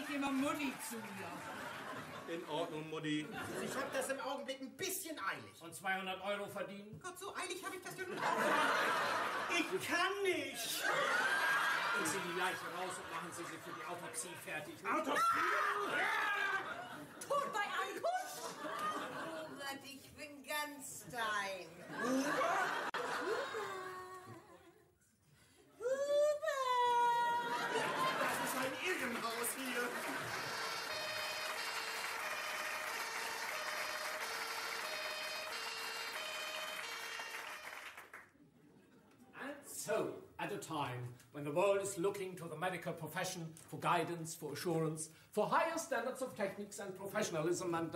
geh mal Mutti zu ihr. In Ordnung, Mutti. Ich habe das im Augenblick ein bisschen eilig. Und 200 Euro verdienen? Gott, so eilig habe ich das ja nun auch. Ich kann nicht. Nehmen Sie die Leiche raus und machen Sie sie für die Autopsie fertig. Autopsie? Tod bei Ankunft! Hubert, ich bin ganz dein. Hubert? Das ist ein Irrenhaus hier. And so, at a time when the world is looking to the medical profession for guidance, for assurance, for higher standards of techniques and professionalism and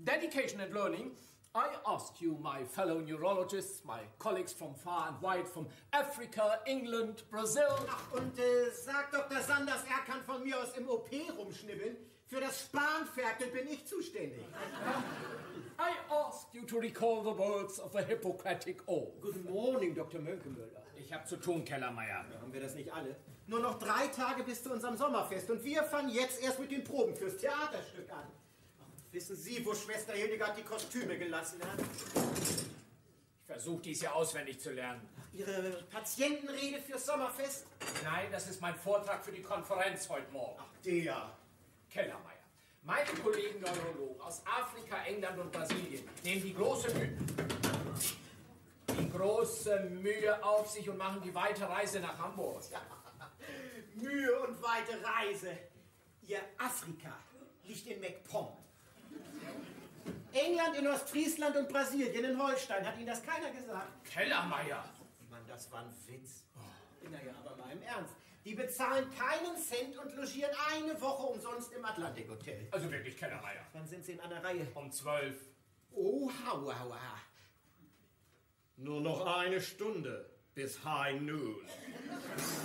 dedication and learning, I ask you, my fellow neurologists, my colleagues from far and wide, from Africa, England, Brazil... Ach, und sagt Dr. Sanders, er kann von mir aus im OP rumschnibbeln. Für das Spanferkel bin ich zuständig. I ask you to recall the words of the Hippocratic Oath. Good morning, Dr. Mönkemöller. Ich hab zu tun, Kellermeier. Haben wir das nicht alle? Nur noch 3 Tage bis zu unserem Sommerfest und wir fangen jetzt erst mit den Proben fürs Theaterstück an. Ach, wissen Sie, wo Schwester Hildegard die Kostüme gelassen hat? Ich versuche dies ja auswendig zu lernen. Ihre Patientenrede fürs Sommerfest? Nein, das ist mein Vortrag für die Konferenz heute Morgen. Ach, der. Kellermeier. Meine Kollegen Neurologen aus Afrika, England und Brasilien nehmen die große Mühe auf sich und machen die weite Reise nach Hamburg. Ja, Mühe und weite Reise. Ihr Afrika liegt in MacPom. England in Ostfriesland und Brasilien in Holstein. Hat Ihnen das keiner gesagt? Kellermeier! Mann, das war ein Witz. Naja, aber mal im Ernst. Die bezahlen keinen Cent und logieren eine Woche umsonst im Atlantikhotel. Also wirklich, Kellermeier. Wann sind Sie in einer Reihe? Um 12. Oh, haua. Nur noch eine Stunde bis High Noon.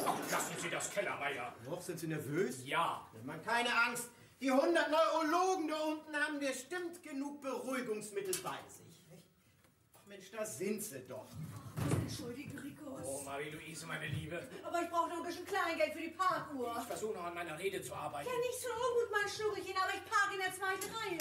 Ach, lassen Sie das, Kellermeier. Noch, sind Sie nervös? Ja. Man, keine Angst. Die 100 Neurologen da unten haben bestimmt genug Beruhigungsmittel bei sich. Nicht? Ach Mensch, da sind sie doch. Entschuldige, Ricos. Oh, Marie-Louise, meine Liebe. Aber ich brauche noch ein bisschen Kleingeld für die Parkuhr. Ich versuche noch an meiner Rede zu arbeiten. Ja, nicht so ungut, mein Schnurrchen, aber ich parke in der 2. Reihe.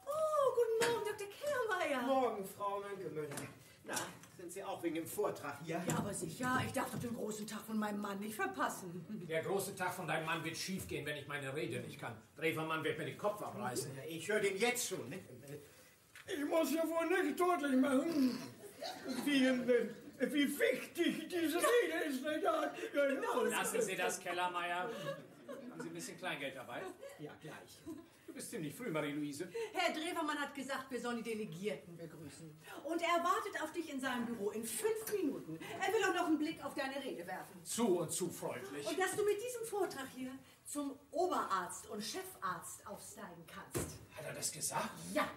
Oh, guten Morgen, Dr. Kellermeier. Morgen, Frau Mönkemöller. Na, sind Sie auch wegen dem Vortrag hier? Ja, aber sicher. Ich darf doch den großen Tag von meinem Mann nicht verpassen. Der große Tag von deinem Mann wird schief gehen, wenn ich meine Rede nicht kann. Drevermann wird mir den Kopf abreißen. Ja, ich höre den jetzt schon. Ne? Ich muss ja wohl nicht deutlich machen, wie wichtig diese Rede ist. Lassen Sie das, Kellermeier. Haben Sie ein bisschen Kleingeld dabei? Ja, gleich. Du bist ziemlich früh, Marie-Louise. Herr Drevermann hat gesagt, wir sollen die Delegierten begrüßen. Und er wartet auf dich in seinem Büro in 5 Minuten. Er will auch noch einen Blick auf deine Rede werfen. Zu und zu freundlich. Und dass du mit diesem Vortrag hier zum Oberarzt und Chefarzt aufsteigen kannst. Hat er das gesagt? Ja.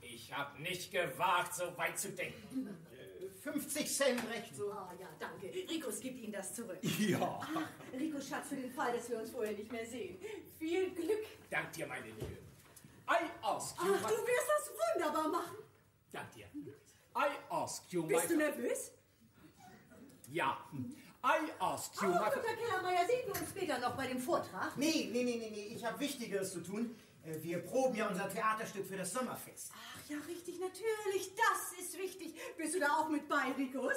Ich habe nicht gewagt, so weit zu denken. 50 Cent recht so. Ah, ja, danke. Ricos gibt Ihnen das zurück. Ja. Ricos Schatz, für den Fall, dass wir uns vorher nicht mehr sehen. Viel Glück. Dank dir, meine Liebe. I ask you... Ach, du wirst das wunderbar machen. Dank dir. I ask you... Bist du nervös? Ja. I ask you... Oh, Dr. Kellermeier, sehen wir uns später noch bei dem Vortrag? Nee. Ich habe Wichtigeres zu tun. Wir proben ja unser Theaterstück für das Sommerfest. Ach ja, richtig, natürlich. Das ist wichtig. Bist du da auch mit bei, Ricos?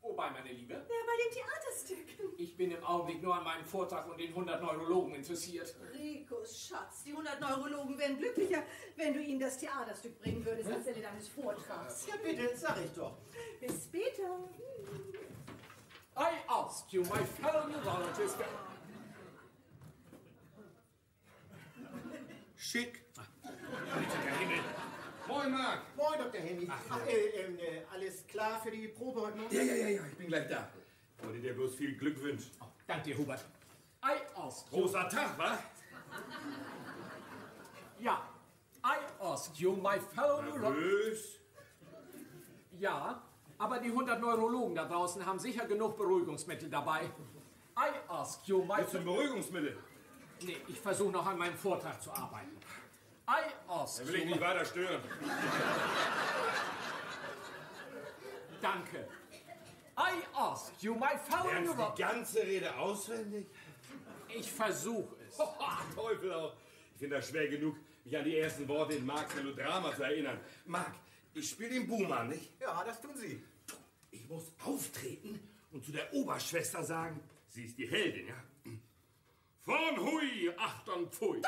Wobei, meine Liebe? Ja, bei dem Theaterstück. Ich bin im Augenblick nur an meinem Vortrag und den 100 Neurologen interessiert. Ricos Schatz, die 100 Neurologen wären glücklicher, wenn du ihnen das Theaterstück bringen würdest anstelle deines Vortrags. Ja, bitte, sag ich doch. Bis später. I ask you, my fellow neurologist... Schick. Bitte, der Himmel. Moin, Marc. Moin, Dr. Hennig. Alles klar für die Probe heute Morgen? Ja, ich bin gleich da. Wollte dir bloß viel Glück wünschen. Oh, dank dir, Hubert. I ask you... Großer Tag, wa? Ja. I ask you, my fellow neurologist... Nervös? Ja, aber die 100 Neurologen da draußen haben sicher genug Beruhigungsmittel dabei. I ask you, my... Was für Beruhigungsmittel? Nee, ich versuche noch an meinem Vortrag zu arbeiten. I ask Da will ich nicht weiter stören. Danke. I ask you, my fellow Lernst neurologist... die ganze Rede auswendig? Ich versuche es. Oh, Teufel auch. Ich finde das schwer genug, mich an die ersten Worte in Marks Melodrama zu erinnern. Mark, ich spiele den Buhmann, nicht? Ja, das tun Sie. Ich muss auftreten und zu der Oberschwester sagen, sie ist die Heldin, ja? Von Hui, Achtung, Pfui.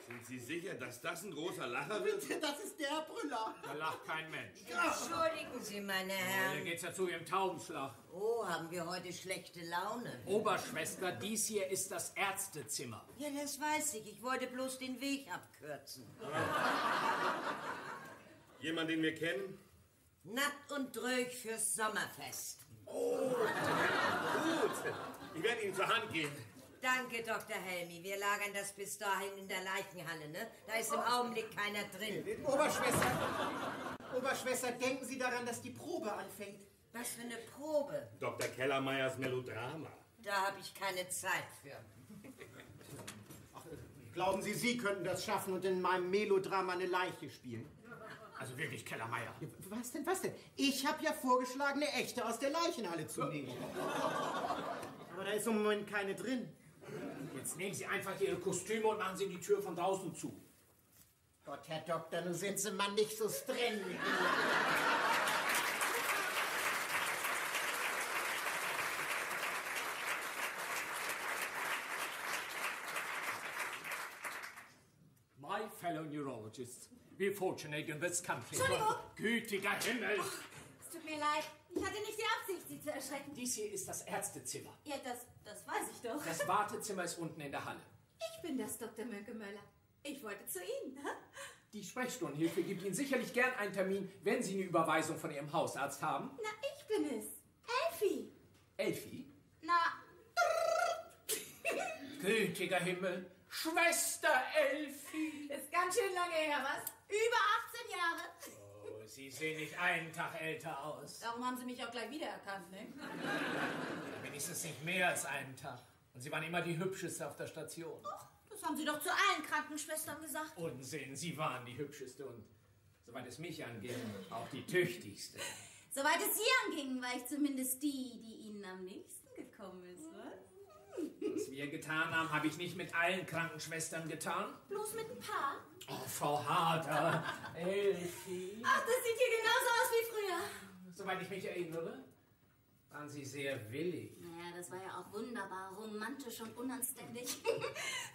Sind Sie sicher, dass das ein großer Lacher wird? Bitte, das ist der Brüller. Da lacht kein Mensch. Entschuldigen Sie, meine Hier Herren. geht's ja zu Ihrem Taubenschlag. Oh, haben wir heute schlechte Laune? Oberschwester, dies hier ist das Ärztezimmer. Ja, das weiß ich. Ich wollte bloß den Weg abkürzen. Jemand, den wir kennen? Nackt und dröch fürs Sommerfest. Oh, gut. Ich werde Ihnen zur Hand gehen. Danke, Dr. Helmi. Wir lagern das bis dahin in der Leichenhalle, ne? Da ist im Augenblick keiner drin. Oberschwester, denken Sie daran, dass die Probe anfängt. Was für eine Probe. Dr. Kellermeyers Melodrama. Da habe ich keine Zeit für. Glauben Sie, Sie könnten das schaffen und in meinem Melodrama eine Leiche spielen? Also wirklich, Kellermeier. Ja, was denn? Ich habe ja vorgeschlagen, eine echte aus der Leichenhalle zu nehmen. Aber da ist im Moment keine drin. Jetzt nehmen Sie einfach Ihre Kostüme und machen Sie die Tür von draußen zu. Gott, Herr Doktor, nun sind Sie mal nicht so streng. My fellow neurologists, we're fortunate in this country. Entschuldigung. Gütiger Himmel! Es tut mir leid. Ich hatte nicht die Absicht, Sie zu erschrecken. Dies hier ist das Ärztezimmer. Ja, das weiß ich doch. Das Wartezimmer ist unten in der Halle. Ich bin das Dr. Mönkemöller. Ich wollte zu Ihnen. Hä? Die Sprechstundenhilfe gibt Ihnen sicherlich gern einen Termin, wenn Sie eine Überweisung von Ihrem Hausarzt haben. Na, ich bin es. Elfi. Elfi? Na, Gütiger Himmel! Schwester Elfi! ist ganz schön lange her, was? Über 18 Jahre. Oh, Sie sehen nicht einen Tag älter aus. Darum haben Sie mich auch gleich wiedererkannt, ne? Wenigstens nicht mehr als einen Tag. Und Sie waren immer die Hübscheste auf der Station. Ach, das haben Sie doch zu allen Krankenschwestern gesagt. Unsinn, Sie waren die Hübscheste und, soweit es mich anging, auch die tüchtigste. Soweit es Sie anging, war ich zumindest die Ihnen am nächsten gekommen ist, was? Was wir getan haben, habe ich nicht mit allen Krankenschwestern getan. Bloß mit ein paar. Oh, Frau Harder, Elfi. Ach, das sieht hier genauso aus wie früher. Soweit ich mich erinnere, waren Sie sehr willig. Naja, das war ja auch wunderbar, romantisch und unanständig.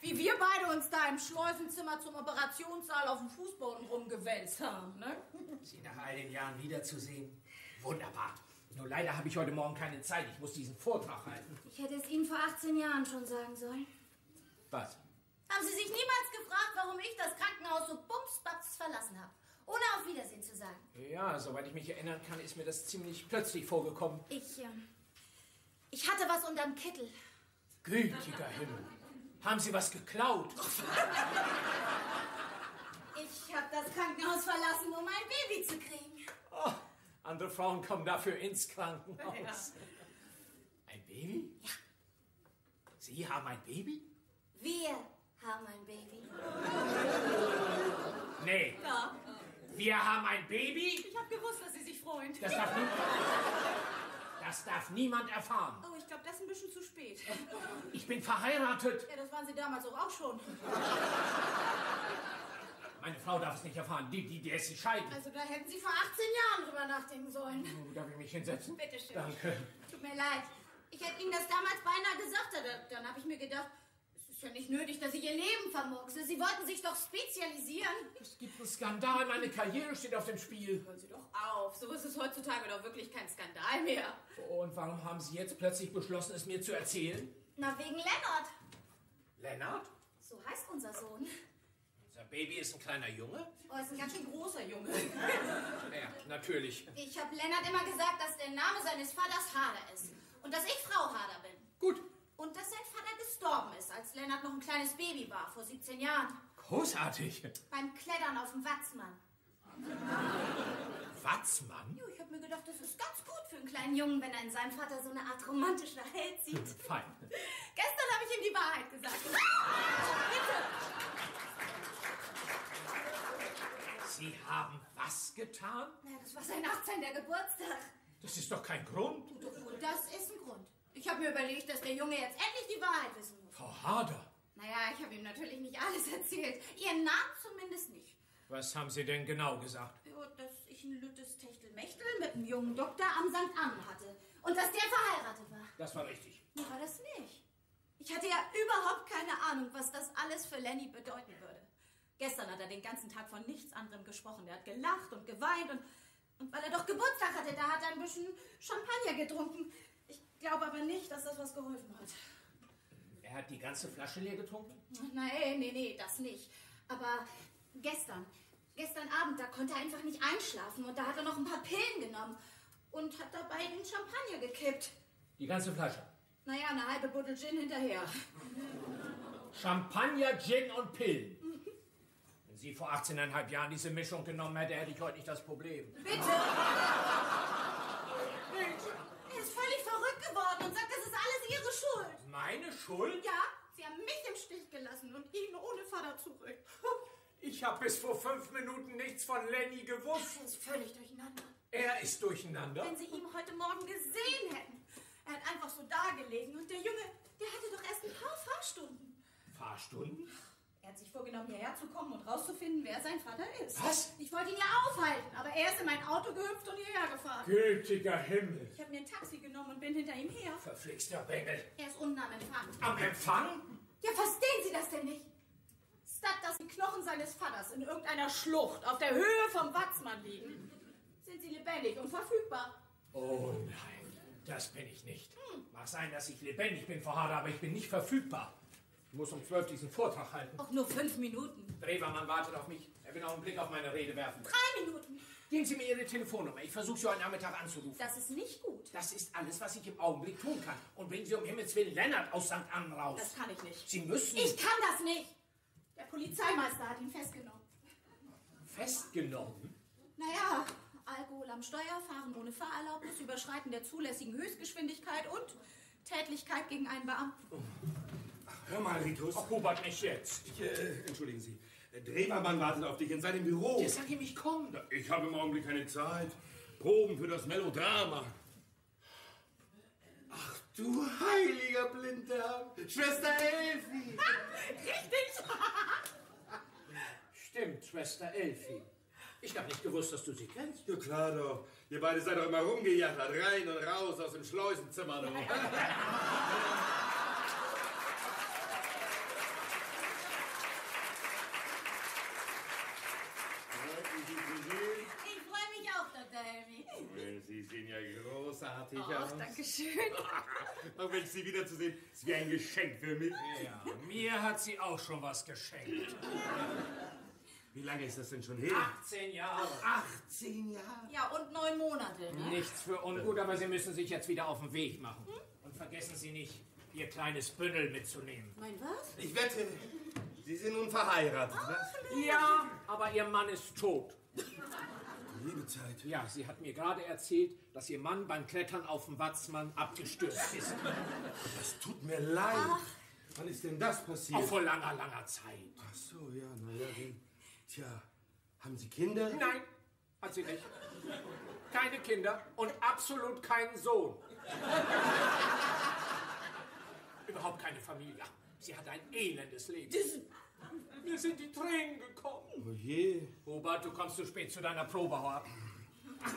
Wie wir beide uns da im Schleusenzimmer zum Operationssaal auf dem Fußboden rumgewälzt haben, ne? Sie nach all den Jahren wiederzusehen, wunderbar. Nur leider habe ich heute Morgen keine Zeit. Ich muss diesen Vortrag halten. Ich hätte es Ihnen vor 18 Jahren schon sagen sollen. Was? Haben Sie sich niemals gefragt, warum ich das Krankenhaus so bumsbatz verlassen habe? Ohne auf Wiedersehen zu sagen. Ja, soweit ich mich erinnern kann, ist mir das ziemlich plötzlich vorgekommen. Ich hatte was unterm Kittel. Gütiger Himmel. Haben Sie was geklaut? Ich habe das Krankenhaus verlassen, um ein Baby zu kriegen. Oh, andere Frauen kommen dafür ins Krankenhaus. Ja. Ein Baby? Ja. Sie haben ein Baby? Wir haben ein Baby. Nee. Ja. Wir haben ein Baby? Ich habe gewusst, dass Sie sich freuen. Das darf niemand erfahren. Oh, ich glaube, das ist ein bisschen zu spät. Ich bin verheiratet. Ja, das waren Sie damals auch schon. Meine Frau darf es nicht erfahren. Die ist entscheidend. Also da hätten Sie vor 18 Jahren drüber nachdenken sollen. Oh, darf ich mich hinsetzen? Bitte schön. Danke. Tut mir leid. Ich hätte Ihnen das damals beinahe gesagt. Dann habe ich mir gedacht, es ist ja nicht nötig, dass ich Ihr Leben vermurkse. Sie wollten sich doch spezialisieren. Es gibt einen Skandal. Meine Karriere steht auf dem Spiel. Hören Sie doch auf. So ist es heutzutage doch wirklich kein Skandal mehr. Und warum haben Sie jetzt plötzlich beschlossen, es mir zu erzählen? Na, wegen Lennart. Lennart? So heißt unser Sohn. Unser Baby ist ein kleiner Junge? Oh, ist ein ganz schön großer Junge. Ja, natürlich. Ich habe Lennart immer gesagt, dass der Name seines Vaters Hader ist. Und dass ich Frau Hader bin. Gut. Und dass sein Vater gestorben ist, als Lennart noch ein kleines Baby war, vor 17 Jahren. Großartig. Beim Klettern auf dem Watzmann. Watzmann? Jo, ich habe mir gedacht, das ist ganz gut für einen kleinen Jungen, wenn er in seinem Vater so eine Art romantischer Held sieht. Fein. Gestern habe ich ihm die Wahrheit gesagt. Bitte. haben was getan? Na, das war sein 18. Geburtstag. Das ist doch kein Grund. Das ist ein Grund. Ich habe mir überlegt, dass der Junge jetzt endlich die Wahrheit wissen muss. Frau Harder. Naja, ich habe ihm natürlich nicht alles erzählt. Ihren Namen zumindest nicht. Was haben Sie denn genau gesagt? Ja, dass ich ein lüttes Techtelmechtel mit einem jungen Doktor am St. Ann hatte. Und dass der verheiratet war. Das war richtig. Nee, war das nicht. Ich hatte ja überhaupt keine Ahnung, was das alles für Lenny bedeuten würde. Gestern hat er den ganzen Tag von nichts anderem gesprochen. Er hat gelacht und geweint und weil er doch Geburtstag hatte, da hat er ein bisschen Champagner getrunken. Ich glaube aber nicht, dass das was geholfen hat. Er hat die ganze Flasche leer getrunken? Nee, das nicht. Aber gestern Abend, da konnte er einfach nicht einschlafen und da hat er noch ein paar Pillen genommen und hat dabei den Champagner gekippt. Die ganze Flasche? Naja, eine halbe Buddel Gin hinterher. Champagner, Gin und Pillen. Wenn Sie vor 18,5 Jahren diese Mischung genommen hätte, hätte ich heute nicht das Problem. Bitte? Er ist völlig verrückt geworden und sagt, das ist alles Ihre Schuld. Meine Schuld? Ja, Sie haben mich im Stich gelassen und ihn ohne Vater zurück. Ich habe bis vor 5 Minuten nichts von Lenny gewusst. Er ist völlig durcheinander. Er ist durcheinander? Wenn Sie ihn heute Morgen gesehen hätten. Er hat einfach so dagelegen und der Junge, der hatte doch erst ein paar Fahrstunden. Fahrstunden? Er hat sich vorgenommen, hierher zu kommen und rauszufinden, wer sein Vater ist. Was? Ich wollte ihn ja aufhalten, aber er ist in mein Auto gehüpft und hierher gefahren. Gütiger Himmel. Ich habe mir ein Taxi genommen und bin hinter ihm her. Verflixter Bengel. Er ist unten am Empfang. Am Empfang? Ja, verstehen Sie das denn nicht? Statt dass die Knochen seines Vaters in irgendeiner Schlucht auf der Höhe vom Watzmann liegen, sind sie lebendig und verfügbar. Oh nein, das bin ich nicht. Mag sein, dass ich lebendig bin, Frau Harder, aber ich bin nicht verfügbar. Ich muss um 12 diesen Vortrag halten. Auch nur 5 Minuten. Drewermann wartet auf mich. Er will auch einen Blick auf meine Rede werfen. 3 Minuten. Geben Sie mir Ihre Telefonnummer. Ich versuche Sie heute Nachmittag anzurufen. Das ist nicht gut. Das ist alles, was ich im Augenblick tun kann. Und bringen Sie um Himmels Willen Lennart aus St. Ann raus. Das kann ich nicht. Sie müssen... Ich kann das nicht. Der Polizeimeister hat ihn festgenommen. Festgenommen? Naja, Alkohol am Steuer, Fahren ohne Fahrerlaubnis, Überschreiten der zulässigen Höchstgeschwindigkeit und Tätlichkeit gegen einen Beamten. Hör mal, Ritus. Ach, Hubert, nicht jetzt. Entschuldigen Sie. Drewermann wartet auf dich in seinem Büro. Der sag ihm, ich komme. Ich habe im Augenblick keine Zeit. Proben für das Melodrama. Ach du heiliger Blinddarm. Schwester Elfi. Richtig! Stimmt, Schwester Elfi. Ich habe nicht gewusst, dass du sie kennst. Ja klar doch. Ihr beide seid doch immer rumgejattert. Rein und raus aus dem Schleusenzimmer. Noch. Ich freue mich auch, Dr. Helmi. Sie sehen ja großartig Ach, aus. danke schön. Auch wenn Sie wiederzusehen, ist wie ein Geschenk für mich. Ja, mir hat sie auch schon was geschenkt. Wie lange ist das denn schon her? 18 Jahre. 18 Jahre. Ja, und 9 Monate, ne? Nichts für ungut, aber Sie müssen sich jetzt wieder auf den Weg machen. Und vergessen Sie nicht, Ihr kleines Bündel mitzunehmen. Mein was? Ich wette, Sie sind nun verheiratet, was? Ja, aber Ihr Mann ist tot. Liebe Zeit. Ja, sie hat mir gerade erzählt, dass Ihr Mann beim Klettern auf dem Watzmann abgestürzt ist. Das tut mir leid. Wann ist denn das passiert? Auch vor langer, langer Zeit. Ach so, ja, naja, dann. Tja, haben Sie Kinder? Nein, hat sie nicht. Keine Kinder und absolut keinen Sohn. Überhaupt keine Familie. Sie hat ein elendes Leben. Mir sind die Tränen gekommen. Oh je. Hubert, du kommst zu spät zu deiner Probe, hau ab. Ach,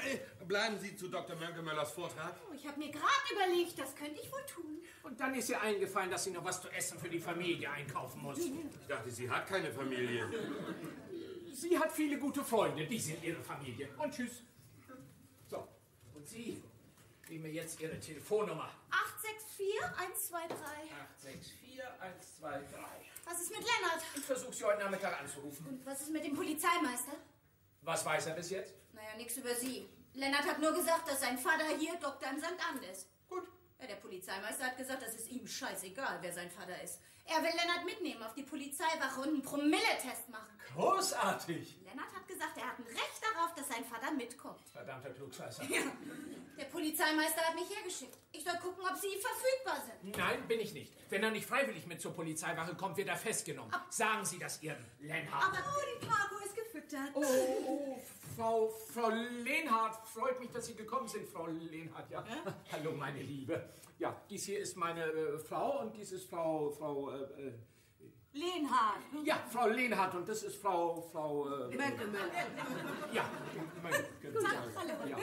bleiben Sie zu Dr. Mönkemöllers Vortrag. Oh, ich habe mir gerade überlegt, das könnte ich wohl tun. Und dann ist ihr eingefallen, dass sie noch was zu essen für die Familie einkaufen muss. Ich dachte, sie hat keine Familie. Sie hat viele gute Freunde, die sind ihre Familie. Und tschüss. So, und Sie geben mir jetzt Ihre Telefonnummer. 864 123. 864 123. Was ist mit Lennart? Ich versuche Sie heute Nachmittag anzurufen. Und was ist mit dem Polizeimeister? Was weiß er bis jetzt? Naja, nichts über Sie. Lennart hat nur gesagt, dass sein Vater hier Doktor in St. Ann ist. Gut. Ja, der Polizeimeister hat gesagt, das ist ihm scheißegal, wer sein Vater ist. Er will Lennart mitnehmen auf die Polizeiwache und einen Promilletest machen. Großartig. Lennart hat gesagt, er hat ein Recht darauf, dass sein Vater mitkommt. Verdammter Klugscheißer. Ja, der Polizeimeister hat mich hergeschickt. Ich soll gucken, ob Sie verfügbar sind. Nein, bin ich nicht. Wenn er nicht freiwillig mit zur Polizeiwache kommt, wird er festgenommen. Sagen Sie das Ihrem Lennart. Aber Oh, die Cargo ist gefüttert. gefüttert. Oh, Frau Lehnhardt, freut mich, dass Sie gekommen sind, Frau Lehnhardt, ja. Hallo, meine Liebe. Ja, dies hier ist meine Frau und dies ist Frau Lehnhardt. Ja, Frau Lehnhardt und das ist Frau Möncke-Möller. Ja, Möncke. Ja,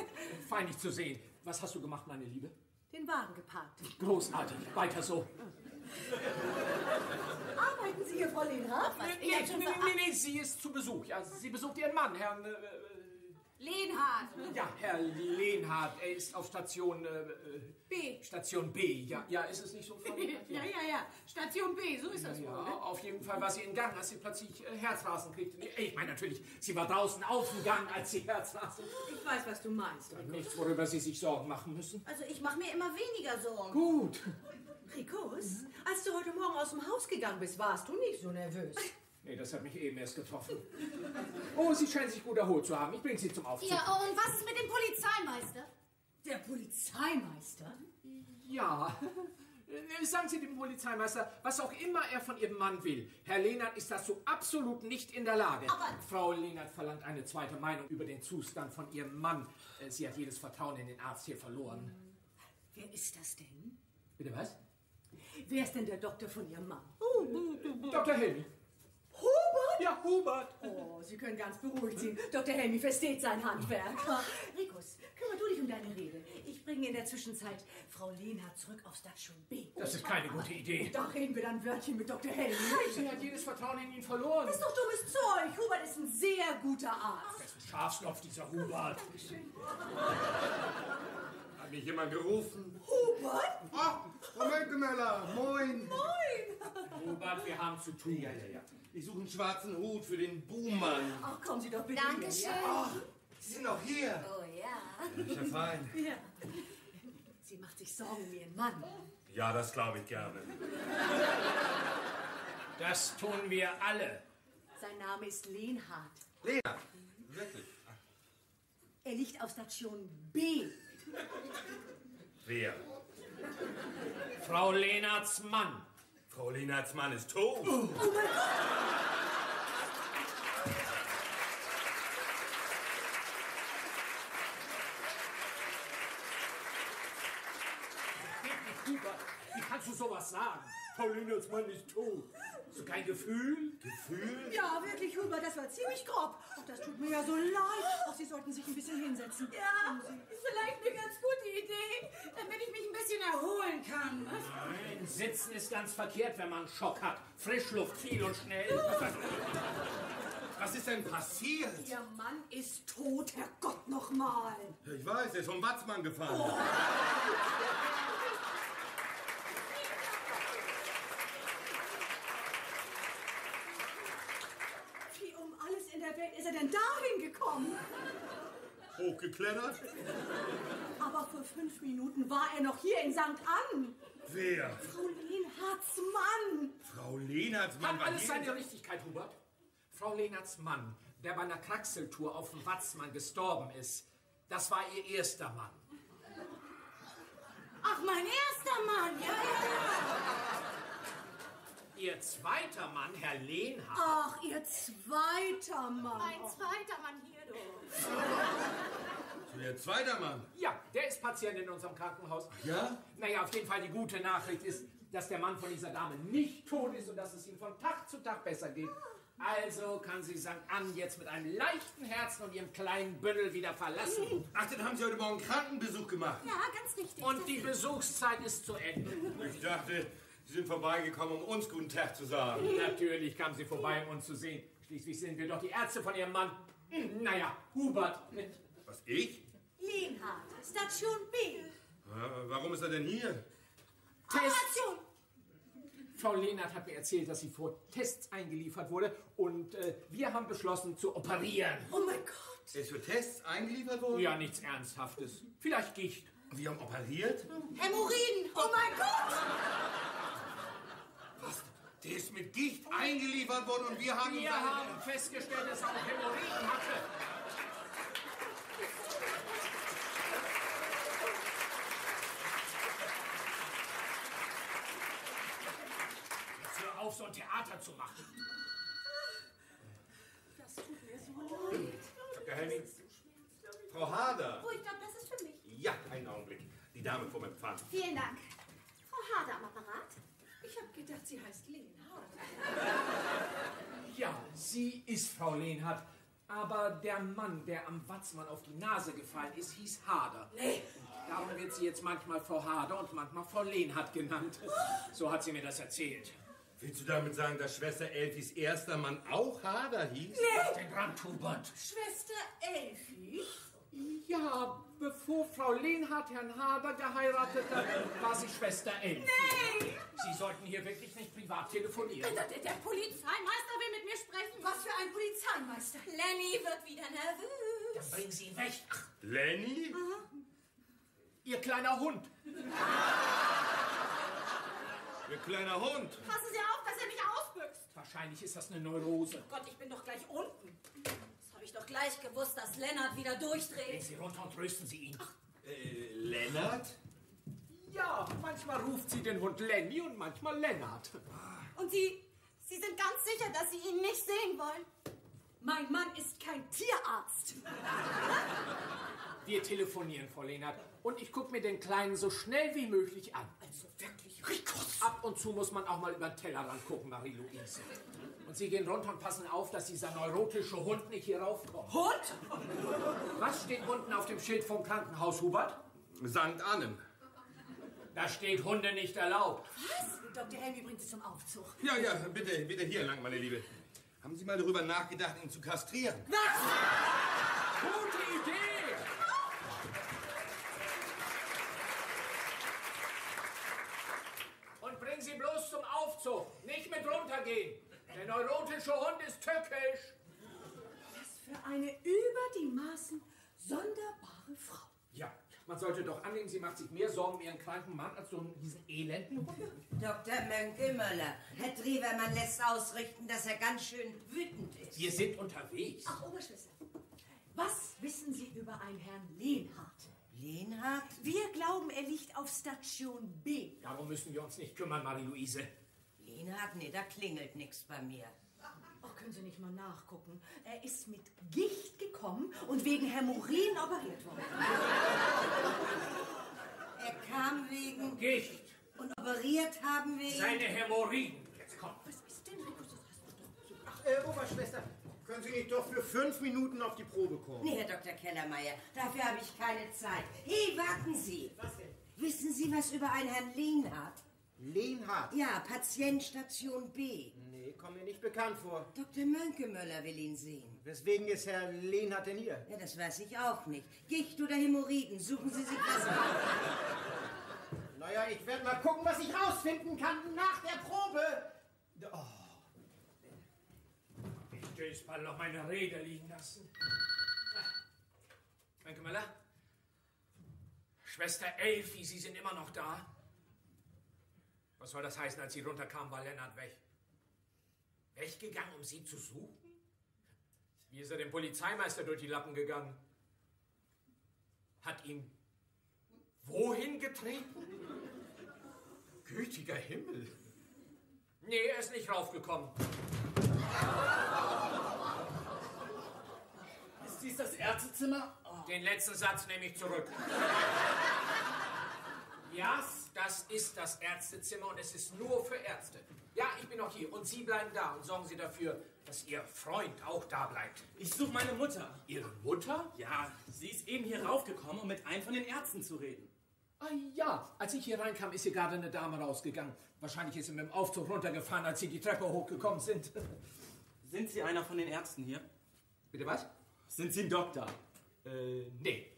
fein, dich zu sehen. Was hast du gemacht, meine Liebe? Den Wagen geparkt. Großartig, weiter so. Arbeiten Sie hier, Frau Lehnhardt? Nee, sie ist zu Besuch. Ja, sie besucht ihren Mann, Herrn... Lehnhardt. Ja, Herr Lehnhardt, er ist auf Station... B. Station B, ja, ist es nicht so, Frau Lehnhardt? Ja. Station B, so ist das Ja, wohl. Ne? auf jeden Fall war sie in Gang, als sie plötzlich Herzrasen kriegte. Nee, ich meine natürlich, sie war draußen auf dem Gang, als sie Herzrasen. Ich weiß, was du meinst, Rico. Nichts, worüber Sie sich Sorgen machen müssen. Also ich mache mir immer weniger Sorgen. Gut. Rikus, als du heute Morgen aus dem Haus gegangen bist, warst du nicht so nervös. Nee, das hat mich eben erst getroffen. Oh, Sie scheinen sich gut erholt zu haben. Ich bringe Sie zum Aufzug. Ja, und was ist mit dem Polizeimeister? Der Polizeimeister? Ja. Sagen Sie dem Polizeimeister, was auch immer er von Ihrem Mann will. Herr Lehnhardt ist dazu absolut nicht in der Lage. Aber... Frau Lehnhardt verlangt eine zweite Meinung über den Zustand von Ihrem Mann. Sie hat jedes Vertrauen in den Arzt hier verloren. Wer ist das denn? Bitte was? Wer ist denn der Doktor von Ihrem Mann? Dr. Helmi. Hubert? Ja, Hubert. Oh, Sie können ganz beruhigt sein. Dr. Helmi versteht sein Handwerk. Rikus, kümmere du dich um deine Rede. Ich bringe in der Zwischenzeit Frau Lehnhardt zurück auf Station B. Das ist keine gute Idee. Da reden wir dann ein Wörtchen mit Dr. Helmi. Sie hat jedes Vertrauen in ihn verloren. Das ist doch dummes Zeug. Hubert ist ein sehr guter Arzt. Das ist ein Schafskopf, dieser Hubert. Hat mich jemand gerufen? Hubert? Ach, Frau Möncke-Möller, moin. Hubert, wir haben zu tun. Ja. Ich suche einen schwarzen Hut für den Buhmann. Ach, kommen Sie doch bitte Dankeschön. her. Sie sind auch hier. Oh ja. Ist ja fein. Ja. Sie macht sich Sorgen um ihren Mann. Ja, das glaube ich gerne. Das tun wir alle. Sein Name ist Lehnhardt. Lena, wirklich? Er liegt auf Station B. Wer? Frau Lehnhardts Mann. Frau Lehnhardts Mann ist tot. Oh mein Gott! Hubert, wie kannst du sowas sagen? Frau Lehnhardts Mann ist tot. Hast du kein Gefühl? Gefühl? Ja, wirklich, Hubert, das war ziemlich grob. Ach, das tut mir ja so leid. Ach, Sie sollten sich ein bisschen hinsetzen. Ja, ist vielleicht eine ganz gute Idee, damit ich mich ein bisschen erholen kann. Nein, sitzen ist ganz verkehrt, wenn man einen Schock hat. Frischluft, viel und schnell. Was ist denn passiert? Ihr Mann ist tot, Herrgott nochmal. Ich weiß, er ist vom Watzmann gefallen. Wie um alles in der Welt ist er denn dahin gekommen? Hochgeklettert? Aber vor 5 Minuten war er noch hier in St. Ann. Wer? Frau Lehnhardts Mann. Frau Lehnhardts Mann Hat war alles hier. seine Richtigkeit, Hubert. Frau Lehnhardts Mann, der bei einer Kraxeltour auf dem Watzmann gestorben ist, das war ihr erster Mann. Ach, mein erster Mann, ja. Ihr zweiter Mann, Herr Lehnhardt. Ach, ihr zweiter Mann. Mein zweiter Mann hier, du. Ihr zweiter Mann. Ja, der ist Patient in unserem Krankenhaus. Ja? Naja, auf jeden Fall die gute Nachricht ist, dass der Mann von dieser Dame nicht tot ist und dass es ihm von Tag zu Tag besser geht. Also kann sie St. Ann jetzt mit einem leichten Herzen und ihrem kleinen Bündel wieder verlassen. Ach, dann haben Sie heute Morgen Krankenbesuch gemacht. Ja, ganz richtig. Und die Besuchszeit ist zu Ende. Ich dachte, Sie sind vorbeigekommen, um uns guten Tag zu sagen. Natürlich kam sie vorbei, um uns zu sehen. Schließlich sind wir doch die Ärzte von ihrem Mann. Naja, Hubert. Was, ich? Lehnhardt, Station B. Warum ist er denn hier? Operation. Frau Lehnhardt hat mir erzählt, dass sie vor Tests eingeliefert wurde und wir haben beschlossen zu operieren. Oh mein Gott. Er ist für Tests eingeliefert worden? Ja, nichts Ernsthaftes. Vielleicht Gicht. Und wir haben operiert? Hämorrhoiden. Oh mein Gott. Was? Der ist mit Gicht eingeliefert worden und wir haben... Wir haben festgestellt, dass er auch Hämorrhoiden hatte. Jetzt hör auf, so ein Theater zu machen. Das tut mir so Dr. Helmi. Frau Hader. Oh, ich glaube, das ist für mich. Ja, einen Augenblick. Die Dame vom Empfang. Vielen Dank. Frau Hader am Apparat. Ich habe gedacht, sie heißt Lehnhardt. Ja, sie ist Frau Lehnhardt. Aber der Mann, der am Watzmann auf die Nase gefallen ist, hieß Hader. Nee. Darum wird sie jetzt manchmal Frau Hader und manchmal Frau Lehnhardt genannt. So hat sie mir das erzählt. Willst du damit sagen, dass Schwester Elfis erster Mann auch Hader hieß? Was denn dran, Hubert? Schwester Elfi? Ja, bevor Frau Lehnhardt Herrn Hader geheiratet hat, war sie Schwester Elfi. Nee! Sie sollten hier wirklich nicht privat telefonieren. Der Polizeimeister will mit mir sprechen. Was für ein Polizeimeister? Lenny wird wieder nervös. Dann bringen Sie ihn weg. Ach, Lenny? Ihr kleiner Hund. Ihr kleiner Hund. Passen Sie auf, dass er nicht ausbüchst. Wahrscheinlich ist das eine Neurose. Gott, ich bin doch gleich unten. Das habe ich doch gleich gewusst, dass Lennart wieder Gehen durchdreht. Sie runter und trösten Sie ihn. Lennart? Ja, manchmal ruft sie den Hund Lenny und manchmal Lennart. Und Sie sind ganz sicher, dass Sie ihn nicht sehen wollen? Mein Mann ist kein Tierarzt. Wir telefonieren, Frau Lehnhardt. Und ich gucke mir den Kleinen so schnell wie möglich an. Also wirklich, Rikus. Ab und zu muss man auch mal über den Tellerrand gucken, Marie-Louise. Und Sie gehen runter und passen auf, dass dieser neurotische Hund nicht hier raufkommt. Hund? Was steht unten auf dem Schild vom Krankenhaus, Hubert? St. Annen. Da steht Hunde nicht erlaubt. Was? Dr. Helmi bringt sie zum Aufzug. Ja, bitte hier lang, meine Liebe. Haben Sie mal darüber nachgedacht, ihn zu kastrieren? Gute Idee! Und bringen Sie bloß zum Aufzug. Nicht mit runtergehen. Der neurotische Hund ist tückisch. Was für eine über die Maßen sonderbare Frau. Ja, man sollte doch annehmen, sie macht sich mehr Sorgen um ihren kranken Mann als um diesen elenden Hund. Dr. Mönke-Möller, Herr Drewermann lässt ausrichten, dass er ganz schön wütend ist. Wir sind unterwegs. Ach, Oberschwester, was wissen Sie über einen Herrn Lehnhardt? Lehnhardt? Wir glauben, er liegt auf Station B. Darum müssen wir uns nicht kümmern, Marie-Louise. Lehnhardt? Nee, da klingelt nichts bei mir. Ach, können Sie nicht mal nachgucken? Er ist mit Gicht gekommen und wegen Hämorrhoiden operiert worden. Er kam wegen... Gicht. Und operiert haben wegen... Seine Hämorrhoiden. Jetzt komm. Was ist denn, Rikus? Das hast du doch... Ach, Oberschwester, können Sie nicht doch für 5 Minuten auf die Probe kommen? Nee, Herr Dr. Kellermeier, dafür habe ich keine Zeit. Hey, warten Sie! Was denn? Wissen Sie was über einen Herrn Lehnhardt? Lehnhardt? Ja, Patient Station B. Nee, kommt mir nicht bekannt vor. Dr. Mönke-Möller will ihn sehen. Weswegen ist Herr Lehnhardt denn hier? Ja, das weiß ich auch nicht. Gicht oder Hämorrhoiden, suchen Sie sich was aus. Naja, ich werde mal gucken, was ich rausfinden kann nach der Probe. Oh. Ich will jetzt mal noch meine Rede liegen lassen. Danke, Möller. Schwester Elfi, Sie sind immer noch da? Was soll das heißen, als Sie runterkamen, war Lennart weg? Weggegangen, um Sie zu suchen? Wie ist er dem Polizeimeister durch die Lappen gegangen? Hat ihn wohin getreten? Gütiger Himmel. Nee, er ist nicht raufgekommen. Ist dies das Ärztezimmer? Den letzten Satz nehme ich zurück. Ja, das ist das Ärztezimmer und es ist nur für Ärzte. Ja, ich bin noch hier und Sie bleiben da und sorgen Sie dafür, dass Ihr Freund auch da bleibt. Ich suche meine Mutter. Ihre Mutter? Ja, sie ist eben hier raufgekommen, um mit einem von den Ärzten zu reden. Ah ja, als ich hier reinkam, ist hier gerade eine Dame rausgegangen. Wahrscheinlich ist sie mit dem Aufzug runtergefahren, als Sie die Treppe hochgekommen sind. Sind Sie einer von den Ärzten hier? Bitte was? Sind Sie ein Doktor? Nee.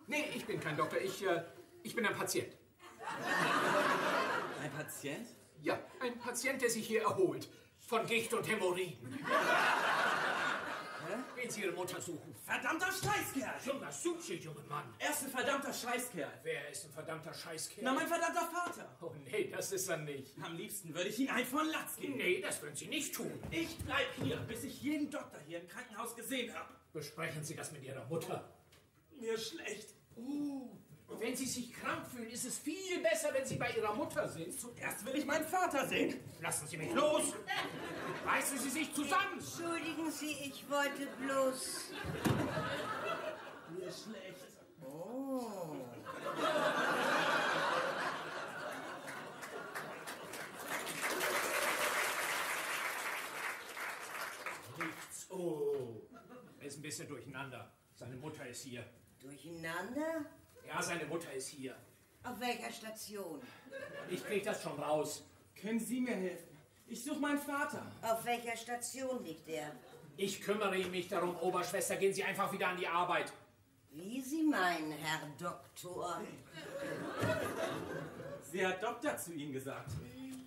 Nee, ich bin kein Doktor. Ich bin ein Patient. Ein Patient? Ja, ein Patient, der sich hier erholt. Von Gicht und Hämorrhoiden. Wen Sie Ihre Mutter suchen? Verdammter Scheißkerl! Schon was sucht Sie, junger Mann? Er ist ein verdammter Scheißkerl. Wer ist ein verdammter Scheißkerl? Na, mein verdammter Vater. Oh nee, das ist er nicht. Am liebsten würde ich ihn ein von Latz geben. Nee, das würden Sie nicht tun. Ich bleib hier, bis ich jeden Doktor hier im Krankenhaus gesehen habe. Besprechen Sie das mit Ihrer Mutter. Mir ist schlecht. Wenn Sie sich krank fühlen, ist es viel besser, wenn Sie bei Ihrer Mutter sind. Zuerst will ich meinen Vater sehen. Lassen Sie mich los! Reißen Sie sich zusammen! Entschuldigen Sie, ich wollte bloß... Mir ist schlecht. Oh. Nichts. Oh. Er ist ein bisschen durcheinander. Seine Mutter ist hier. Durcheinander? Ja, seine Mutter ist hier. Auf welcher Station? Ich krieg das schon raus. Können Sie mir helfen? Ich suche meinen Vater. Auf welcher Station liegt er? Ich kümmere mich darum, Oberschwester. Gehen Sie einfach wieder an die Arbeit. Wie Sie meinen, Herr Doktor. Sie hat Doktor zu Ihnen gesagt.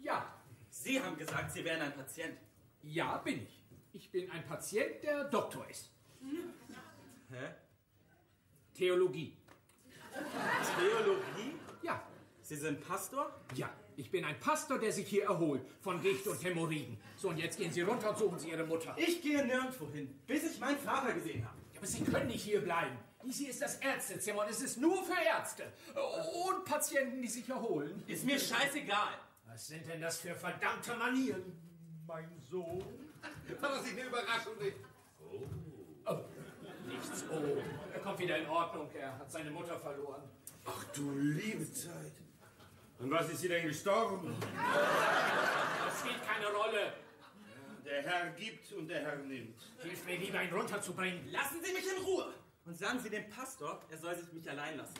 Ja. Sie haben gesagt, Sie wären ein Patient. Ja, bin ich. Ich bin ein Patient, der Doktor ist. Hä? Theologie. Theologie? Ja. Sie sind Pastor? Ja. Ich bin ein Pastor, der sich hier erholt von Gicht und Hämorrhoiden. So, und jetzt gehen Sie runter und suchen Sie Ihre Mutter. Ich gehe nirgendwo hin, bis ich meinen Vater gesehen habe. Ja, aber Sie können nicht hier bleiben. Dies hier ist das Ärztezimmer und es ist nur für Ärzte. Und Patienten, die sich erholen. Ist mir scheißegal. Was sind denn das für verdammte Manieren, mein Sohn? War das nicht eine Überraschung? Oh, nichts. Oh, er kommt wieder in Ordnung. Er hat seine Mutter verloren. Ach du liebe Zeit. Und was ist sie denn gestorben? Das spielt keine Rolle. Der Herr gibt und der Herr nimmt. Hilf mir lieber, ihn runterzubringen. Lassen Sie mich in Ruhe. Und sagen Sie dem Pastor, er soll sich mich allein lassen.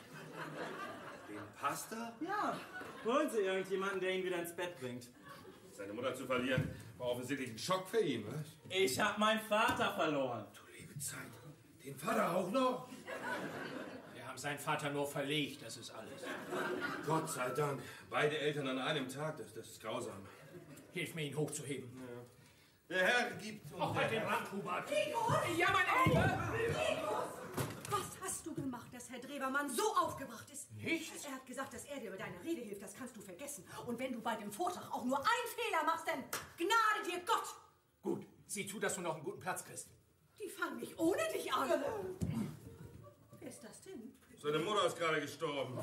Den Pastor? Ja. Holen Sie irgendjemanden, der ihn wieder ins Bett bringt. Seine Mutter zu verlieren, war offensichtlich ein Schock für ihn, was? Ich habe meinen Vater verloren. Du liebe Zeit. Den Vater auch noch? Wir haben seinen Vater nur verlegt, das ist alles. Gott sei Dank. Beide Eltern an einem Tag, das ist grausam. Hilf mir, ihn hochzuheben. Ja. Der Herr gibt und Auch der bei den Herr... Rand, Hubert. Ja, mein Engel! Was hast du gemacht, dass Herr Drewermann so aufgebracht ist? Nichts. Er hat gesagt, dass er dir bei deiner Rede hilft. Das kannst du vergessen. Und wenn du bei dem Vortrag auch nur einen Fehler machst, dann gnade dir Gott. Gut, sieh zu, dass du noch einen guten Platz kriegst. Die fangen mich ohne dich an. Wer ist das denn? Seine Mutter ist gerade gestorben.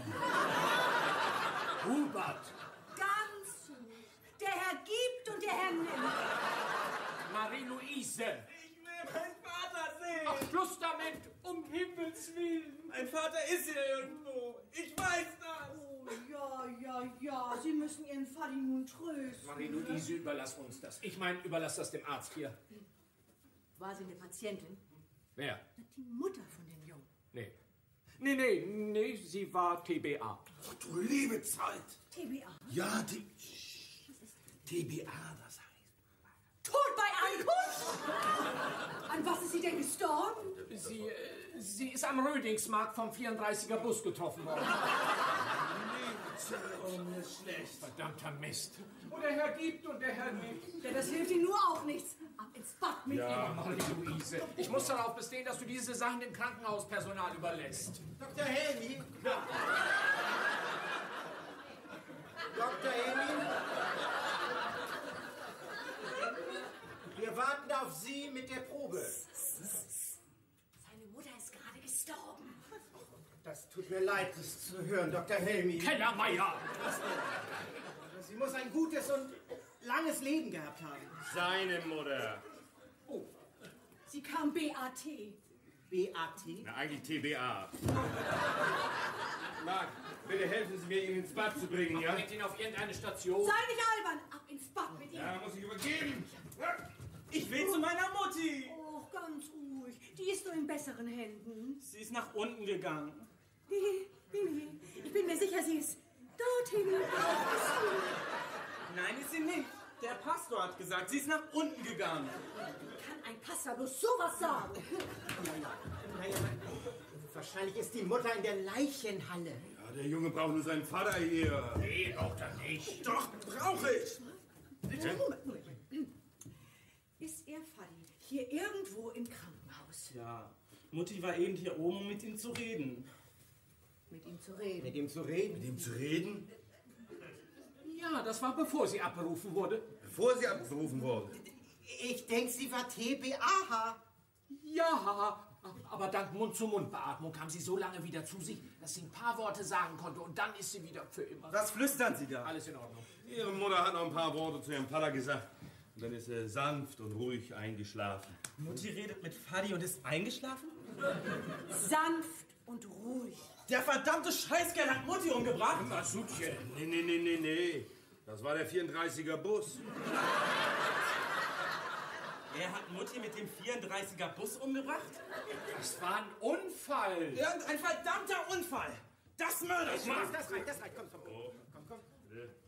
Hubert! Ganz so. Der Herr gibt und der Herr nimmt. Marie-Louise! Ich will meinen Vater sehen. Ach, Schluss damit! Um Himmels Willen! Mein Vater ist hier irgendwo. Ich weiß das. Oh, ja. Sie müssen Ihren Vati nun trösten. Marie-Louise, überlass uns das. Ich meine, überlass das dem Arzt hier. War sie eine Patientin? Wer? Die Mutter von dem Jungen. Nee. Nee, sie war TBA. Ach du liebe Zeit. TBA. Ja, die... TBA, das heißt... Tod bei Ankunft? An was ist sie denn gestorben? Sie ist am Rödingsmarkt vom 34er Bus getroffen worden. Oh, mir ist schlecht. Verdammter Mist. Und der Herr gibt und der Herr nimmt. Ja, das hilft Ihnen nur auch nichts. Ab ins Bad mit Ja. ihm. Marie-Louise, ich muss darauf bestehen, dass du diese Sachen dem Krankenhauspersonal überlässt. Dr. Helmi? Dr. Helmi? Wir warten auf Sie mit der Probe. Seine Mutter ist gerade gestorben. Das tut mir leid, das zu hören, Dr. Helmi. Kellermeier! Sie muss ein gutes und langes Leben gehabt haben. Seine Mutter. Sie kam BAT. BAT? Na, eigentlich TBA. Marc, bitte helfen Sie mir, ihn ins Bad zu bringen, ja? Bringt ihn auf irgendeine Station. Sei nicht albern. Ab ins Bad mit ihm. Ja, muss ich übergeben. Ich will zu meiner Mutti. Oh, ganz ruhig. Die ist nur in besseren Händen. Sie ist nach unten gegangen. Nee. Ich bin mir sicher, sie ist dorthin. Nein, ist sie nicht. Der Pastor hat gesagt, sie ist nach unten gegangen. Kann ein Pastor bloß sowas sagen? Naja, wahrscheinlich ist die Mutter in der Leichenhalle. Ja, der Junge braucht nur seinen Vater hier. Nee, braucht er nicht. Doch, brauche ich. Moment. Ist Ihr Vati hier irgendwo im Krankenhaus? Ja, Mutti war eben hier oben, um mit ihm zu reden. Mit ihm zu reden. Mit ihm zu reden? Mit ihm zu reden? Ja, das war bevor sie abberufen wurde. Bevor sie abgerufen wurde. Ich denke, sie war TBA. Ja, Aber dank Mund-zu-Mund-Beatmung kam sie so lange wieder zu sich, dass sie ein paar Worte sagen konnte und dann ist sie wieder für immer. Was flüstern Sie da? Alles in Ordnung. Ihre Mutter hat noch ein paar Worte zu ihrem Vater gesagt. Und dann ist sie sanft und ruhig eingeschlafen. Mutti redet mit Fadi und ist eingeschlafen? Sanft und ruhig. Der verdammte Scheißkerl hat Mutti umgebracht. Was Sutchen? Nee. Das war der 34er Bus. Er hat Mutti mit dem 34er Bus umgebracht? Das war ein Unfall. Irgendein verdammter Unfall. Das Mörder. Das reicht. Komm.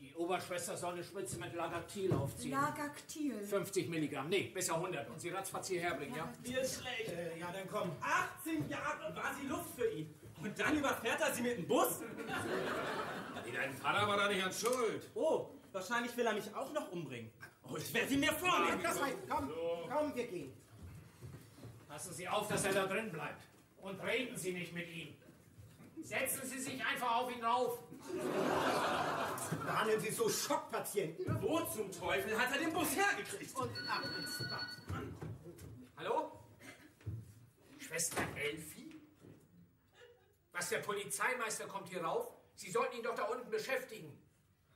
Die Oberschwester soll eine Spritze mit Lagactil aufziehen. Lagactil. 50 Milligramm. Nee, besser 100. Und sie ratzfatz hierher bringen, ja? Mir ist schlecht. Ja, dann komm. 18 Jahre war sie Luft für ihn. Und dann überfährt er sie mit dem Bus? Dein Vater war da nicht an Schuld. Oh, wahrscheinlich will er mich auch noch umbringen. Oh, ich werde ihn mir vornehmen. Das reicht. Komm, wir gehen. Passen Sie auf, dass er da drin bleibt. Und reden Sie nicht mit ihm. Setzen Sie sich einfach auf ihn rauf. Behandeln Sie so Schockpatienten. Wo zum Teufel hat er den Bus hergekriegt? Und ab ins Bad. Hallo? Schwester Elfi? Was, der Polizeimeister kommt hier rauf? Sie sollten ihn doch da unten beschäftigen.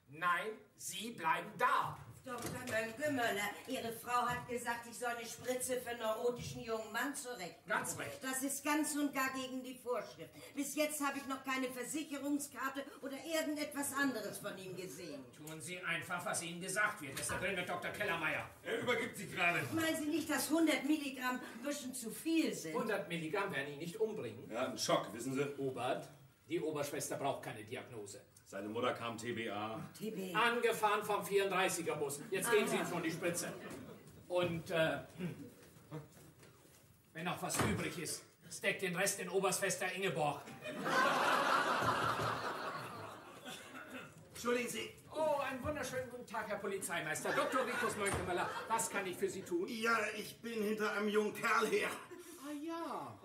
Nein, Sie bleiben da. Dr. Mönke-Möller, Ihre Frau hat gesagt, ich soll eine Spritze für einen neurotischen jungen Mann zurechtmachen. Ganz recht. Das ist ganz und gar gegen die Vorschrift. Bis jetzt habe ich noch keine Versicherungskarte oder irgendetwas anderes von ihm gesehen. Tun Sie einfach, was Ihnen gesagt wird. Ist da drin mit Dr. Kellermeier. Er übergibt sich gerade. Meinen Sie nicht, dass 100 Milligramm ein bisschen zu viel sind? 100 Milligramm werden ihn nicht umbringen. Er hat einen Schock, wissen Sie. Obert, die Oberschwester braucht keine Diagnose. Seine Mutter kam TBA. TB. Angefahren vom 34er Bus. Jetzt geben Sie ihm schon die Spritze. Und, wenn noch was übrig ist, steckt den Rest in Oberschwester Ingeborg. Entschuldigen Sie. Oh, einen wunderschönen guten Tag, Herr Polizeimeister. Dr. Rikus Mönke-Möller, was kann ich für Sie tun? Ja, ich bin hinter einem jungen Kerl her. Ah ja.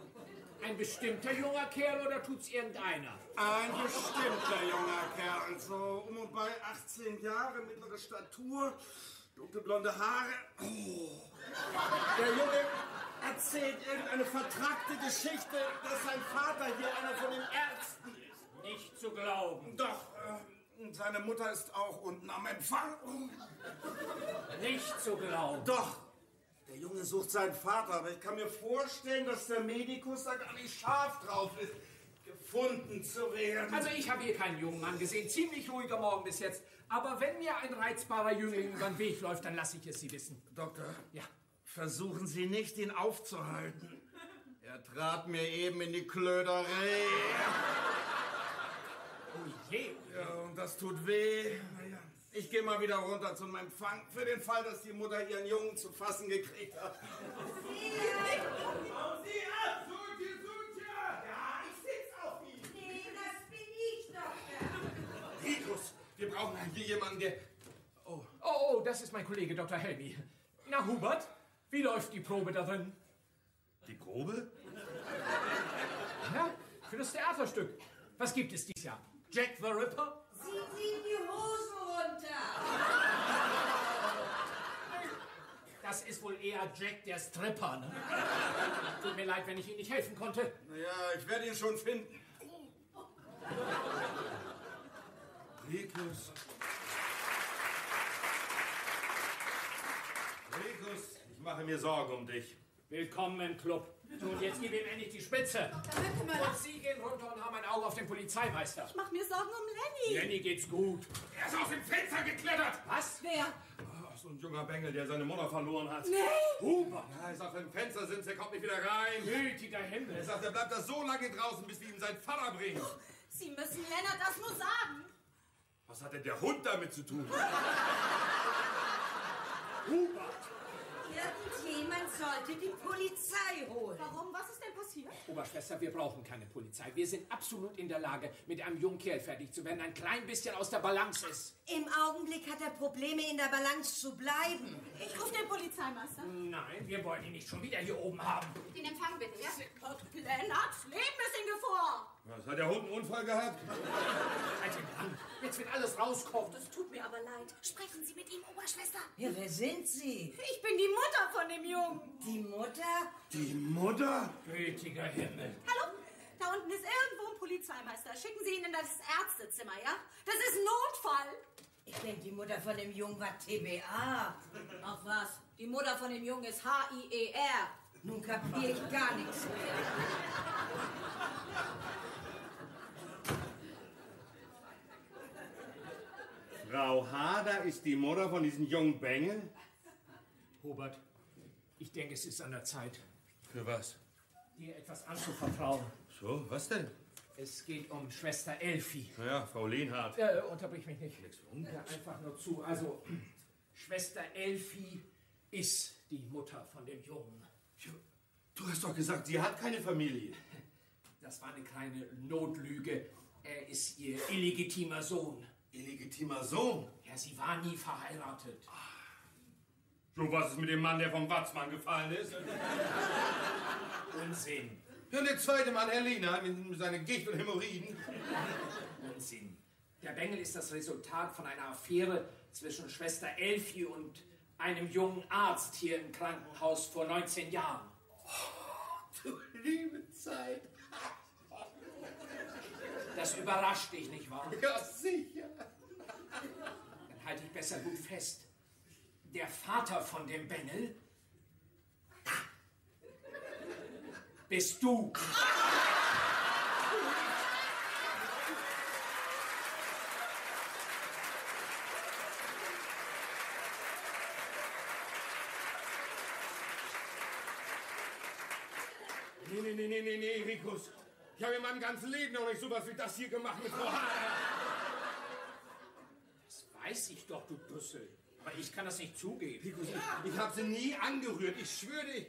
Ein bestimmter junger Kerl oder tut's irgendeiner? Ein bestimmter junger Kerl, so um und bei 18 Jahre, mittlere Statur, dunkle blonde Haare. Oh. Der Junge erzählt irgendeine vertrackte Geschichte, dass sein Vater hier einer von den Ärzten ist. Nicht zu glauben. Doch, seine Mutter ist auch unten am Empfang. Nicht zu glauben. Doch. Der Junge sucht seinen Vater, aber ich kann mir vorstellen, dass der Medikus da gar nicht scharf drauf ist, gefunden zu werden. Also ich habe hier keinen jungen Mann gesehen. Ziemlich ruhiger Morgen bis jetzt. Aber wenn mir ein reizbarer Jüngling über den Weg läuft, dann lasse ich es Sie wissen. Doktor, Ja. versuchen Sie nicht, ihn aufzuhalten. Er trat mir eben in die Klöderei. Oh je. Ja, und das tut weh. Naja, ich gehe mal wieder runter zum Empfang, für den Fall, dass die Mutter ihren Jungen zu fassen gekriegt hat. Hauen Sie ab! Suche! Ja, ich sitz auf ihn! Nee, das bin ich, Doktor. Rikus, wir brauchen hier jemanden, der... Oh, das ist mein Kollege Dr. Helmi. Na, Hubert, wie läuft die Probe da drin? Die Probe? Ja, für das Theaterstück. Was gibt es dieses Jahr? Jack the Ripper? Ziehen Sie die Hosen runter. Das ist wohl eher Jack der Stripper, ne? Tut mir leid, wenn ich Ihnen nicht helfen konnte. Naja, ich werde ihn schon finden. Rikus. Rikus, ich mache mir Sorgen um dich. Willkommen im Club. So, und jetzt gib ihm endlich die Spitze. Dr. Mönke-Möller, Und Sie gehen runter und haben ein Auge auf den Polizeimeister. ich mach mir Sorgen um Lenny. Lenny geht's gut. Er ist aus dem Fenster geklettert. Was? Wer? Ach, so ein junger Bengel, der seine Mutter verloren hat. Nee. Huber. Ja, er sagt, im Fenster sind, er kommt nicht wieder rein. Gütiger Er Himmel. sagt, er bleibt da so lange draußen, bis wir ihm seinen Vater bringen. Sie müssen Lennart das nur sagen. Was hat denn der Hund damit zu tun? Hubert. Irgendjemand sollte die Polizei holen. Warum? Was ist denn passiert? Oberschwester, wir brauchen keine Polizei. Wir sind absolut in der Lage, mit einem jungen Kerl fertig zu werden, der ein klein bisschen aus der Balance ist. Im Augenblick hat er Probleme, in der Balance zu bleiben. Ich rufe den Polizeimeister. Nein, wir wollen ihn nicht schon wieder hier oben haben. Den Empfang bitte, ja? Gott, Lennarts Leben ist in Gefahr. Was, hat der Hund einen Unfall gehabt? Halt ihn an. Jetzt wird alles rauskommen. Es tut mir aber leid. Sprechen Sie mit ihm, Oberschwester. Ja, wer sind Sie? Ich bin die Mutter von dem Jungen. Die Mutter? Die Mutter? Gütiger Himmel. Hallo? Da unten ist irgendwo ein Polizeimeister. Schicken Sie ihn in das Ärztezimmer, ja? Das ist ein Notfall. Ich denke, die Mutter von dem Jungen war TBA. Ach was? Die Mutter von dem Jungen ist HIER. Nun kapiere ich gar nichts mehr. Frau Hader ist die Mutter von diesem jungen Bengel? Hubert, ich denke, es ist an der Zeit, Für was? dir etwas anzuvertrauen. So, was denn? Es geht um Schwester Elfi. Ja, Frau Lehnhardt. Unterbrich mich nicht. Hör einfach nur zu. Also, Schwester Elfi ist die Mutter von dem Jungen. Du hast doch gesagt, sie hat keine Familie. Das war eine kleine Notlüge. Er ist ihr illegitimer Sohn. Illegitimer Sohn? Ja, sie war nie verheiratet. So, was ist mit dem Mann, der vom Watzmann gefallen ist? Unsinn. Ja, und der zweite Mann, Herr Lehnhardt, mit seinen Gicht und Hämorrhoiden. Unsinn. Der Bengel ist das Resultat von einer Affäre zwischen Schwester Elfi und einem jungen Arzt hier im Krankenhaus vor 19 Jahren. Du liebe Zeit. Das überrascht dich, nicht wahr? Ja, sicher. Dann halte ich besser gut fest. Der Vater von dem Bengel bist du. Nee, Rikus. Ich habe in meinem ganzen Leben noch nicht sowas wie das hier gemacht mit Frau Hader. Das weiß ich doch, du Dussel. Aber ich kann das nicht zugeben. Rikus, ich habe sie nie angerührt, ich schwöre dich.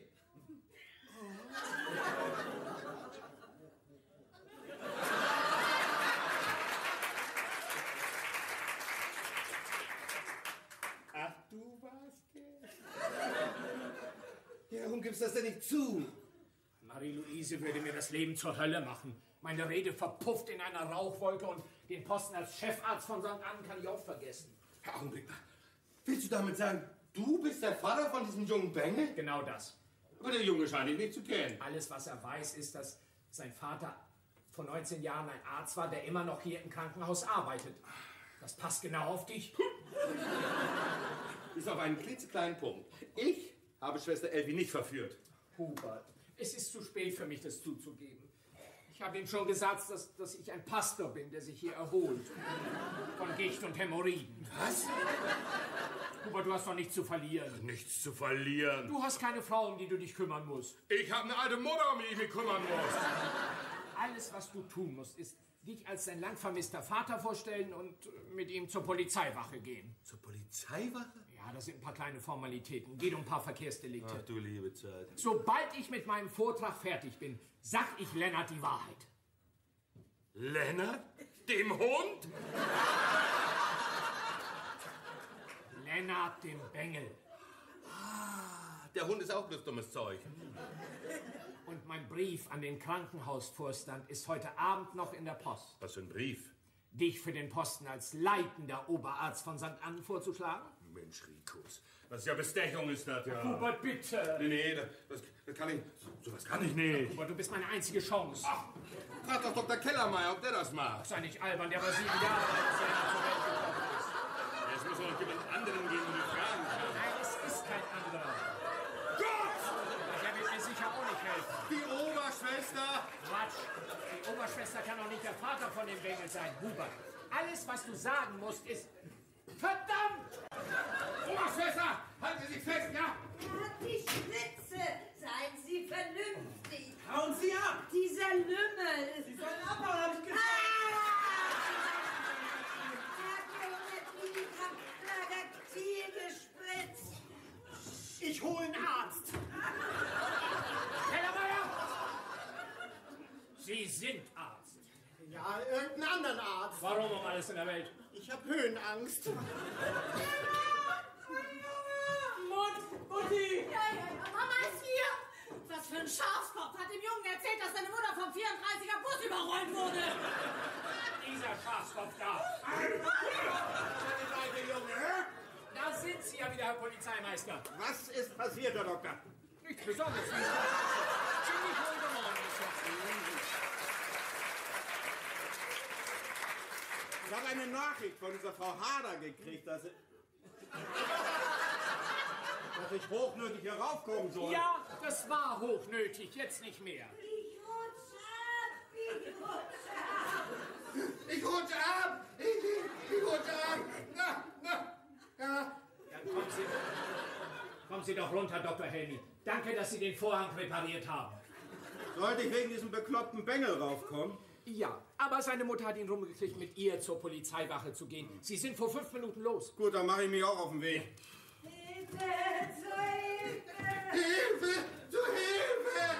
Ach, du warst es. Ja, warum gibst du das denn nicht zu? Marie-Louise würde mir das Leben zur Hölle machen. Meine Rede verpufft in einer Rauchwolke und den Posten als Chefarzt von St. Ann kann ich auch vergessen. Augenblick mal. Willst du damit sagen, du bist der Vater von diesem jungen Bengel? Genau das. Aber der Junge scheint ihn nicht zu kennen. Alles, was er weiß, ist, dass sein Vater vor 19 Jahren ein Arzt war, der immer noch hier im Krankenhaus arbeitet. Das passt genau auf dich. Bis auf einen klitzekleinen Punkt. Ich habe Schwester Elfi nicht verführt. Hubert, es ist zu spät für mich, das zuzugeben. Ich habe ihm schon gesagt, dass ich ein Pastor bin, der sich hier erholt. Von Gicht und Hämorrhoiden. Was? Hubert, du hast doch nichts zu verlieren. Nichts zu verlieren. Du hast keine Frau, um die du dich kümmern musst. Ich habe eine alte Mutter, um die ich mich kümmern muss. Alles, was du tun musst, ist dich als dein lang vermisster Vater vorstellen und mit ihm zur Polizeiwache gehen. Zur Polizeiwache? Ja, das sind ein paar kleine Formalitäten. Geht um ein paar Verkehrsdelikte. Ach du liebe Zeit. Sobald ich mit meinem Vortrag fertig bin, sag ich Lennart die Wahrheit. Lennart? Dem Hund? Lennart dem Bengel. Der Hund ist auch bloß dummes Zeug. Und mein Brief an den Krankenhausvorstand ist heute Abend noch in der Post. Was für ein Brief? Dich für den Posten als leitender Oberarzt von St. Ann vorzuschlagen? Mensch, Rikus. Das ist ja Bestechung, ist das, ja. Hubert, bitte. Nee, das kann ich... Sowas kann ich nicht. Hubert, du bist meine einzige Chance. Ach, frag doch Dr. Kellermeier, ob der das macht. Sei nicht albern, der war 7 Jahre alt, als er zur Welt gekommen ist. Jetzt muss noch jemand anderen geben, und die fragen kann. Nein, es ist kein anderer. Gott! Der wird mir sicher auch nicht helfen. Die Oberschwester! Quatsch. Die Oberschwester kann doch nicht der Vater von dem Bengel sein, Hubert. Alles, was du sagen musst, ist... Verdammt! Oberschwester! Halten Sie sich fest, ja? Die Spritze! Seien Sie vernünftig! Hauen Sie ab! Dieser Lümmel! Sie sollen abhauen, hab ich gesagt! Er hat 400 Milligramm Lagertil gespritzt! Ich hole einen Arzt! Kellermeier! Sie sind Arzt. Ja, irgendeinen anderen Arzt. Warum um alles in der Welt? Ich habe Höhenangst. Mutti! Ja, Mama ist hier. Was für ein Schafskopf hat dem Jungen erzählt, dass seine Mutter vom 4. 34er Bus überrollt wurde. Dieser Schafskopf da. Junge! Da sind Sie ja wieder, Herr Polizeimeister. Was ist passiert, Herr Doktor? Nichts Besonderes. Ziemlich ruhige Morgen. Ich habe eine Nachricht von dieser Frau Hader gekriegt, dass ich hochnötig hier raufkommen soll. Ja, das war hochnötig, jetzt nicht mehr. Ich rutsche ab. Ich rutsche ab! Ich rutsche ab! Ja. Dann kommen Sie doch runter, Dr. Helmy. Danke, dass Sie den Vorhang repariert haben. Sollte ich wegen diesem bekloppten Bengel raufkommen? Ja, aber seine Mutter hat ihn rumgekriegt, mit ihr zur Polizeiwache zu gehen. Sie sind vor 5 Minuten los. Gut, dann mache ich mich auch auf den Weg. Hilfe, zur Hilfe! Hilfe! Zu Hilfe!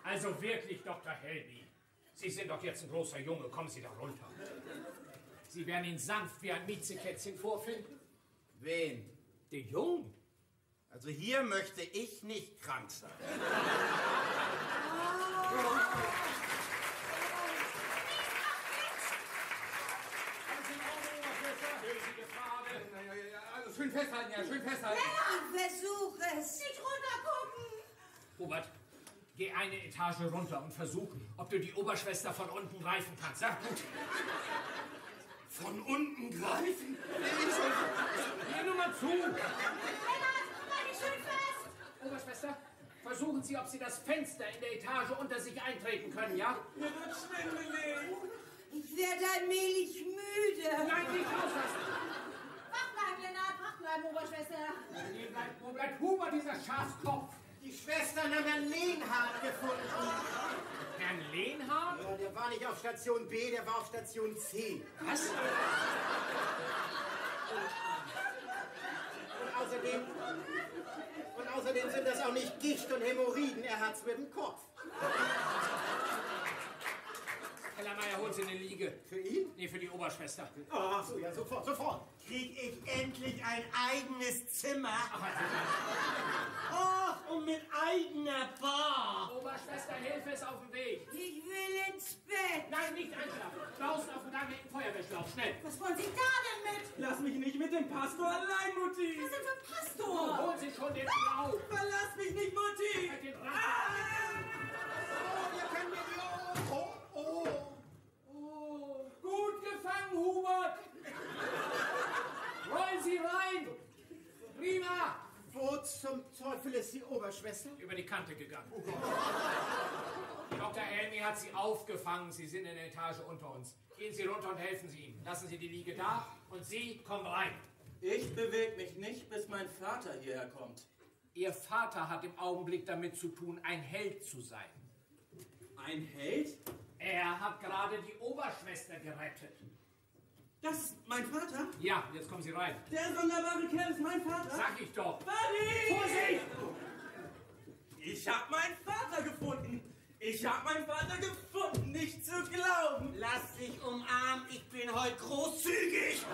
Also wirklich, Dr. Helmy. Sie sind doch jetzt ein großer Junge. Kommen Sie doch runter. Sie werden ihn sanft wie ein Miezekätzchen vorfinden. Wen? Den Jungen? Also hier möchte ich nicht krank sein. Also schön festhalten, ja, schön festhalten. Ja, versuch es. Nicht runtergucken! Robert, geh eine Etage runter und versuch, ob du die Oberschwester von unten greifen kannst. Ja, gut. Von unten greifen? Geh nur mal zu. Lennart, halt dich schön fest! Oberschwester, versuchen Sie, ob Sie das Fenster in der Etage unter sich eintreten können, ja? Mir wird schwindelig. Ich werde allmählich müde. Nein, nicht rauslassen. Wach bleiben, Lennart, wach bleiben, Oberschwester. Wo bleibt Hubert, dieser Schafskopf? Die Schwestern haben Herrn Lehnhardt gefunden. Herrn Lehnhardt? Ja, der war nicht auf Station B, der war auf Station C. Was? Und außerdem sind das auch nicht Gicht und Hämorrhoiden, er hat's mit dem Kopf. Kellermeier, holen Sie eine Liege. Für ihn? Nee, für die Oberschwester. Ach so, ja, sofort, sofort. Krieg ich endlich ein eigenes Zimmer? Ach, also, Och, und mit eigener Bar. Oberschwester, Hilfe ist auf dem Weg. Ich will ins Bett. Nein, nicht einschlafen. Draußen auf dem Gang liegt ein Feuerwehrschlauch. Schnell. Was wollen Sie da denn mit? Lass mich nicht mit dem Pastor allein, Mutti. Was denn für ein Pastor? Holen Sie schon den Schlauch. Verlass mich nicht, Mutti. Halt den Rand. Wir können mit Oh, gut gefangen, Hubert. Rollen Sie rein. Prima. Wo zum Teufel ist die Oberschwester? Über die Kante gegangen. Dr. Helmy hat Sie aufgefangen. Sie sind in der Etage unter uns. Gehen Sie runter und helfen Sie ihm. Lassen Sie die Liege da und Sie kommen rein. Ich bewege mich nicht, bis mein Vater hierher kommt. Ihr Vater hat im Augenblick damit zu tun, ein Held zu sein. Ein Held? Er hat gerade die Oberschwester gerettet. Das ist mein Vater? Ja, jetzt kommen Sie rein. Der sonderbare Kerl ist mein Vater? Sag ich doch. Buddy! Vorsicht! Ich hab meinen Vater gefunden. Ich hab meinen Vater gefunden, nicht zu glauben. Lass dich umarmen, ich bin heute großzügig.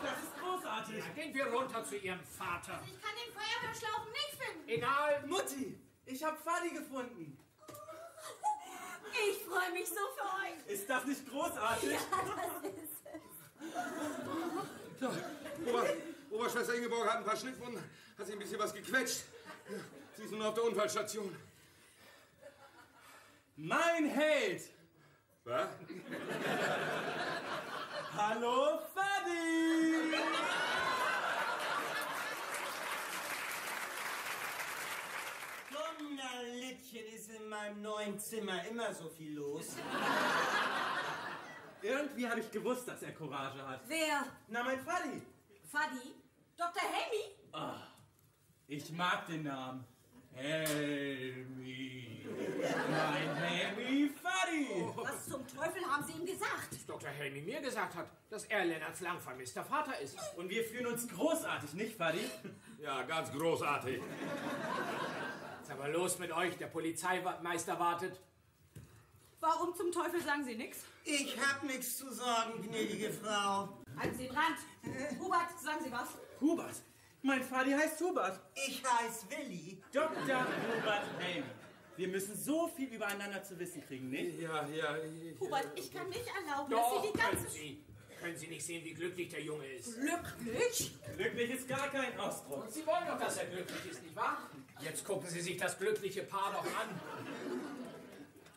Das ist großartig. Ja, gehen wir runter zu Ihrem Vater. Ich kann den Feuerwehrschlauch nicht finden. Egal. Mutti, ich hab Fadi gefunden. Ich freue mich so für euch. Ist das nicht großartig? Ja, das ist es. Ja, Oberschwester Ingeborg hat ein paar Schnittwunden, hat sich ein bisschen was gequetscht. Sie ist nun auf der Unfallstation. Mein Held. Was? Hallo, Fadi. Donnerlittchen, ist in meinem neuen Zimmer immer so viel los. Irgendwie habe ich gewusst, dass er Courage hat. Wer? Na, mein Fadi. Fadi? Dr. Helmy? Ich mag den Namen. Helmi. Mein Helmi Fadi. Was zum Teufel haben Sie ihm gesagt? Dass Dr. Helmy mir gesagt hat, dass er Lennarts lang vermisster Vater ist. Und wir fühlen uns großartig, nicht, Fadi? Ja, ganz großartig. Jetzt aber los mit euch, der Polizeimeister wartet. Warum zum Teufel sagen Sie nichts? Ich hab nichts zu sagen, gnädige Frau. Halten Sie den Rand. Hubert, sagen Sie was. Hubert, Mein Vati heißt Hubert. Ich heiße Willi. Dr. Hubert Helmi. Wir müssen so viel übereinander zu wissen kriegen, nicht? Ja. Hubert, ich kann nicht erlauben, Doch, dass Sie die ganze... Können Sie nicht sehen, wie glücklich der Junge ist? Glücklich? Glücklich ist gar kein Ausdruck. Und Sie wollen doch, dass er glücklich ist, nicht wahr? Jetzt gucken Sie sich das glückliche Paar doch an.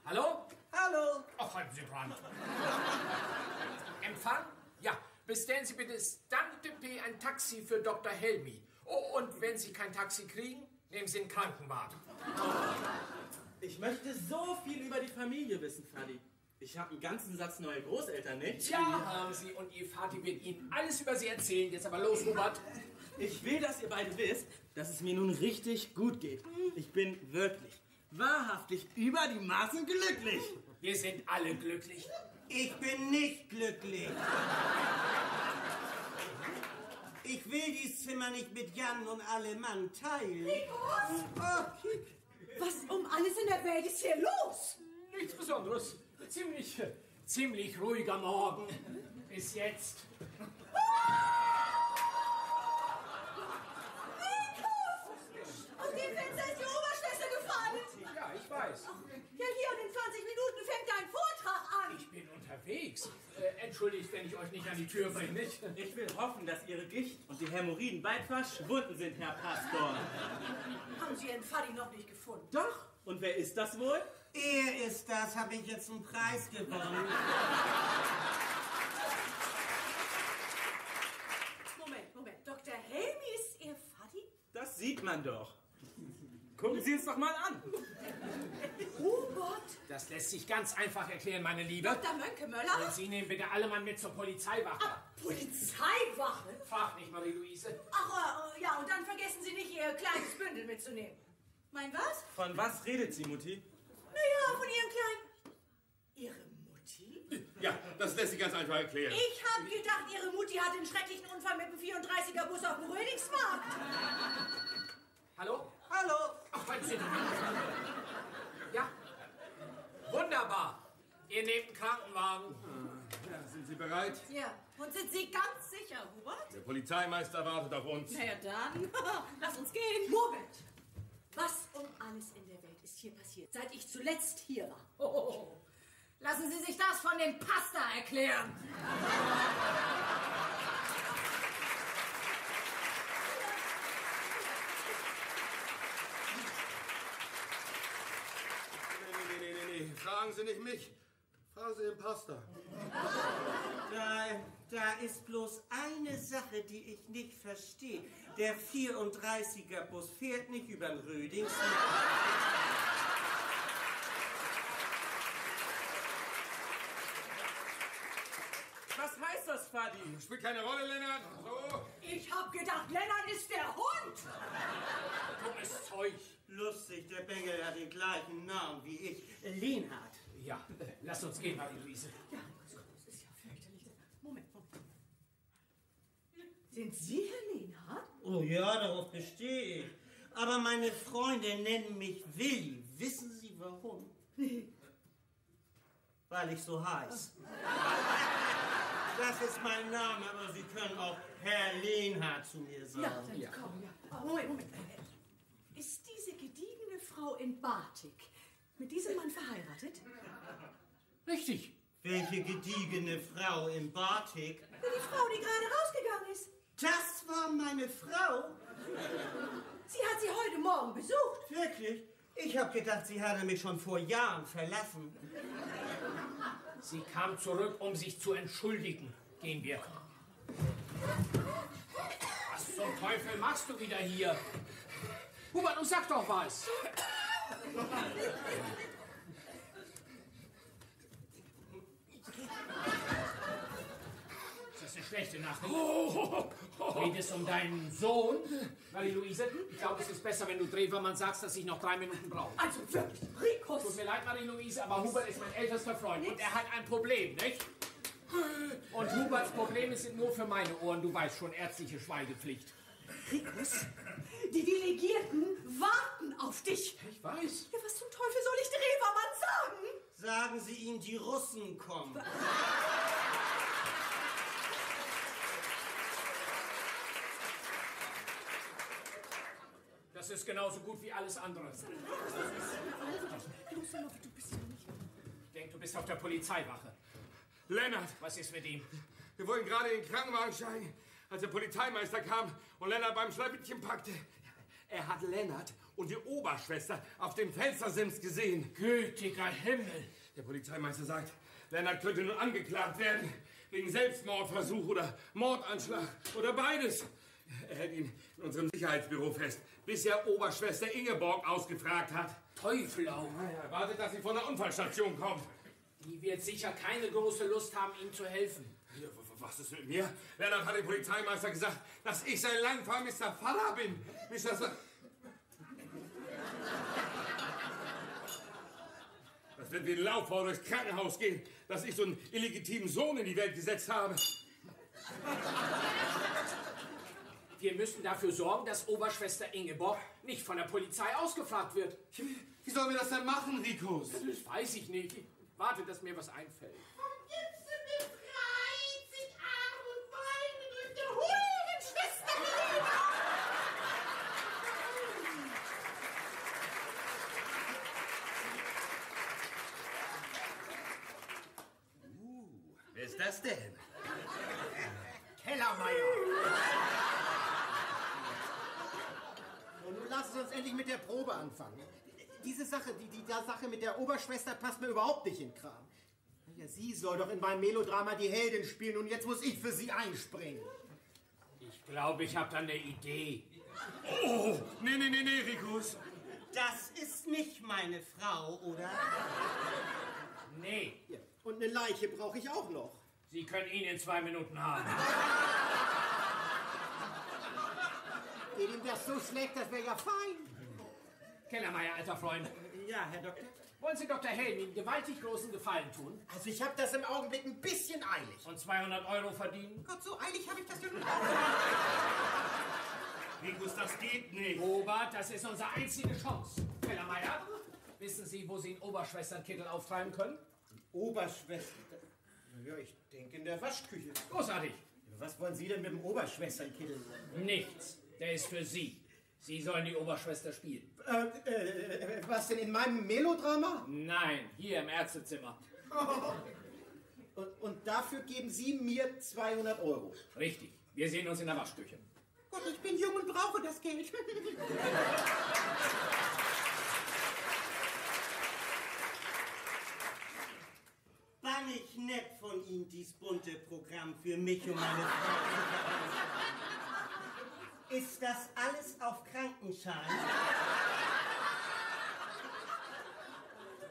Hallo? Hallo. Ach, halten Sie dran. Empfang? Ja, bestellen Sie bitte Stante P. ein Taxi für Dr. Helmi. Oh, und wenn Sie kein Taxi kriegen, nehmen Sie einen Krankenwagen. Ich möchte so viel über die Familie wissen, Vati. Ich habe einen ganzen Satz neue Großeltern, nicht? Tja, haben Sie, und Ihr Vati wird Ihnen alles über Sie erzählen. Jetzt aber los, Hubert. Ich will, dass ihr beide wisst, dass es mir nun richtig gut geht. Ich bin wirklich, wahrhaftig über die Maßen glücklich. Wir sind alle glücklich. Ich bin nicht glücklich. Ich will dieses Zimmer nicht mit Jan und alle Mann teilen. Was um alles in der Welt ist hier los? Nichts Besonderes. Ziemlich ruhiger Morgen. Bis jetzt. Aus dem Fenster ist die Oberschwester gefallen. Ja, ich weiß. Ja, hier und in 20 Minuten fängt dein Vortrag an. Ich bin unterwegs. Entschuldigt, wenn ich euch nicht an die Tür bringe, nicht? Ich will hoffen, dass Ihre Gicht und die Hämorrhoiden bald verschwunden sind, Herr Pastor. Haben Sie Ihren Vati noch nicht gefunden? Doch. Und wer ist das wohl? Er ist das, habe ich jetzt einen Preis gewonnen. Moment. Dr. Helmi ist Ihr Vati? Das sieht man doch. Gucken Sie es doch mal an. Hubert? Das lässt sich ganz einfach erklären, meine Liebe. Dr. Mönkemöller? Und Sie nehmen bitte alle Mann mit zur Polizeiwache. Polizeiwache? Frag nicht, Marie-Louise. Ach, ja, und dann vergessen Sie nicht, Ihr kleines Bündel mitzunehmen. Mein was? Von was redet sie, Mutti? Naja, von Ihrem kleinen... Ihre Mutti? Ja, das lässt sich ganz einfach erklären. Ich hab gedacht, Ihre Mutti hat einen schrecklichen Unfall mit dem 34er Bus auf dem Rödingsmarkt. Hallo? Hallo. Ach, halten Sie doch. Ja. Wunderbar. Ihr nehmt einen Krankenwagen. Ja, sind Sie bereit? Ja. Und sind Sie ganz sicher, Hubert? Der Polizeimeister wartet auf uns. Na ja, dann. Lass uns gehen. Moment. Was um alles in der Welt ist hier passiert, seit ich zuletzt hier war? Oh. Lassen Sie sich das von dem Pastor erklären. Nee. Fragen Sie nicht mich. Fragen Sie den Pastor. Da ist bloß eine Sache, die ich nicht verstehe. Der 34er Bus fährt nicht über den Rödingsmarkt. Was heißt das, Vati? Spielt keine Rolle, Lennart. So. Ich hab gedacht, Lennart ist der Hund. Dummes Zeug. Lustig, der Bengel hat den gleichen Namen wie ich. Lenhard. Ja, lasst uns gehen, Marie-Louise. Ja, das ist ja fürchterlich. Moment. Sind Sie Herr Lenhard? Oh ja, darauf bestehe ich. Aber meine Freunde nennen mich Willi. Wissen Sie warum? Weil ich so heiß. Das ist mein Name, aber Sie können auch Herr Lenhard zu mir sagen. Ja, dann komm, ja. Oh, Moment. Ist diese gediegene Frau in Batik mit diesem Mann verheiratet? Richtig. Welche gediegene Frau in Batik? Ja, die Frau, die gerade rausgegangen ist. Das war meine Frau? Sie hat sie heute Morgen besucht. Wirklich? Ich habe gedacht, sie hatte mich schon vor Jahren verlassen. Sie kam zurück, um sich zu entschuldigen. Gehen wir. Was zum Teufel machst du wieder hier? Hubert, nun sag doch was. Ist das eine schlechte Nachricht? Geht es um deinen Sohn? Marie-Louise, ich glaube, es ist besser, wenn du Drewermann sagst, dass ich noch 3 Minuten brauche. Also wirklich, Rikus. Tut mir leid, Marie-Louise, aber Hubert ist mein ältester Freund und er hat ein Problem, nicht? Und Huberts Probleme sind nur für meine Ohren, du weißt schon, ärztliche Schweigepflicht. Rikus, die Delegierten warten auf dich. Ich weiß. Ja, was zum Teufel soll ich Drewermann sagen? Sagen Sie ihm, die Russen kommen. ist genauso gut wie alles andere. Los, du bist ja nicht... Ich denke, du bist auf der Polizeiwache. Lennart, Was ist mit ihm? wir wollten gerade in den Krankenwagen steigen, als der Polizeimeister kam und Lennart beim Schleppchen packte. Er hat Lennart und die Oberschwester auf dem Fenstersims gesehen. Gütiger Himmel! Der Polizeimeister sagt, Lennart könnte nun angeklagt werden. Wegen Selbstmordversuch oder Mordanschlag oder beides. Er hält ihn in unserem Sicherheitsbüro fest, bis er Oberschwester Ingeborg ausgefragt hat. Teufel auch! Er wartet, dass sie von der Unfallstation kommt. Die wird sicher keine große Lust haben, ihm zu helfen. Ja, was ist mit mir? Lennart hat dem Polizeimeister gesagt, dass ich sein lang vermisster Vater bin. Nicht, dass er... Das wird wie ein Lauffeuer durchs Krankenhaus gehen, dass ich so einen illegitimen Sohn in die Welt gesetzt habe. Wir müssen dafür sorgen, dass Oberschwester Ingeborg nicht von der Polizei ausgefragt wird. Wie sollen wir das denn machen, Rikus? Das weiß ich nicht. Ich warte, dass mir was einfällt. Gibst du mir frei, sich arm und weine durch die Hurenschwester Wer ist das denn? Kellermeier! Und nun lassen Sie uns endlich mit der Probe anfangen. Diese Sache, die Sache mit der Oberschwester passt mir überhaupt nicht in den Kram. Ja, sie soll doch in meinem Melodrama die Heldin spielen und jetzt muss ich für sie einspringen. Ich glaube, ich habe da eine Idee. Oh, nee, Rikus. Das ist nicht meine Frau, oder? Nee, Ja, und eine Leiche brauche ich auch noch. Sie können ihn in 2 Minuten haben. Geht ihm das so schlecht, das wäre ja fein. Kellermeier, alter Freund. Ja, Herr Doktor. Wollen Sie Dr. Helmi einen gewaltig großen Gefallen tun Also ich habe das im Augenblick ein bisschen eilig. und 200 € verdienen? Gott, so eilig habe ich das ja nun Rikus, das geht nicht. Robert, das ist unsere einzige Chance. Kellermeier, wissen Sie, wo Sie einen Oberschwesternkittel auftreiben können? Oberschwester. Ja, ich denke in der Waschküche. Großartig. Was wollen Sie denn mit dem Oberschwesternkittel? Nichts. Der ist für Sie. Sie sollen die Oberschwester spielen. Was denn, in meinem Melodrama? Nein, hier im Ärztezimmer. Und dafür geben Sie mir 200 €. Richtig. Wir sehen uns in der Waschküche. Gott, ich bin jung und brauche das Geld. Bannig nett von Ihnen, dies bunte Programm für mich und meine Frau. Ist das alles auf Krankenschein?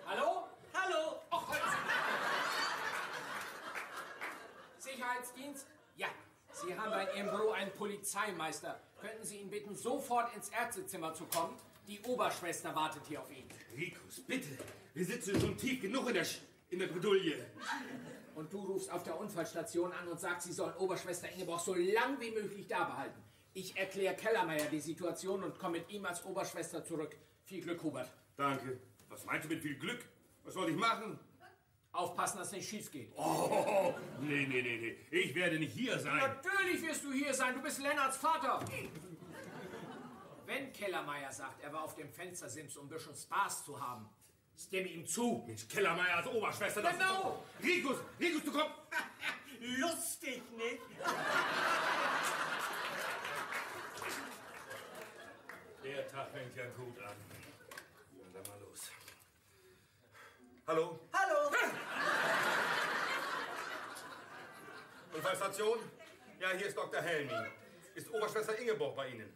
Hallo? Hallo? Och, Sicherheitsdienst? Ja. Sie haben bei Ihrem Büro einen Polizeimeister. Könnten Sie ihn bitten, sofort ins Ärztezimmer zu kommen? Die Oberschwester wartet hier auf ihn. Rikus, bitte. Wir sitzen schon tief genug in der Bredouille. Und du rufst auf der Unfallstation an und sagst, Sie sollen Oberschwester Ingeborg so lang wie möglich da behalten. Ich erkläre Kellermeier die Situation und komme mit ihm als Oberschwester zurück. Viel Glück, Hubert. Danke. Was meinst du mit viel Glück? Was soll ich machen? Aufpassen, dass es nicht schief geht. Oh, nee. Ich werde nicht hier sein. Natürlich wirst du hier sein. Du bist Lennarts Vater. Wenn Kellermeier sagt, er war auf dem Fenstersims, um ein bisschen Spaß zu haben, stimme ihm zu. Mensch, Kellermeier als Oberschwester. Das Genau. ist doch... Rikus, du kommst... Lustig, nicht? Der Tag fängt ja gut an. Und dann mal los. Hallo? Hallo? Unfallstation? Ja, hier ist Dr. Helmi. Ist Oberschwester Ingeborg bei Ihnen?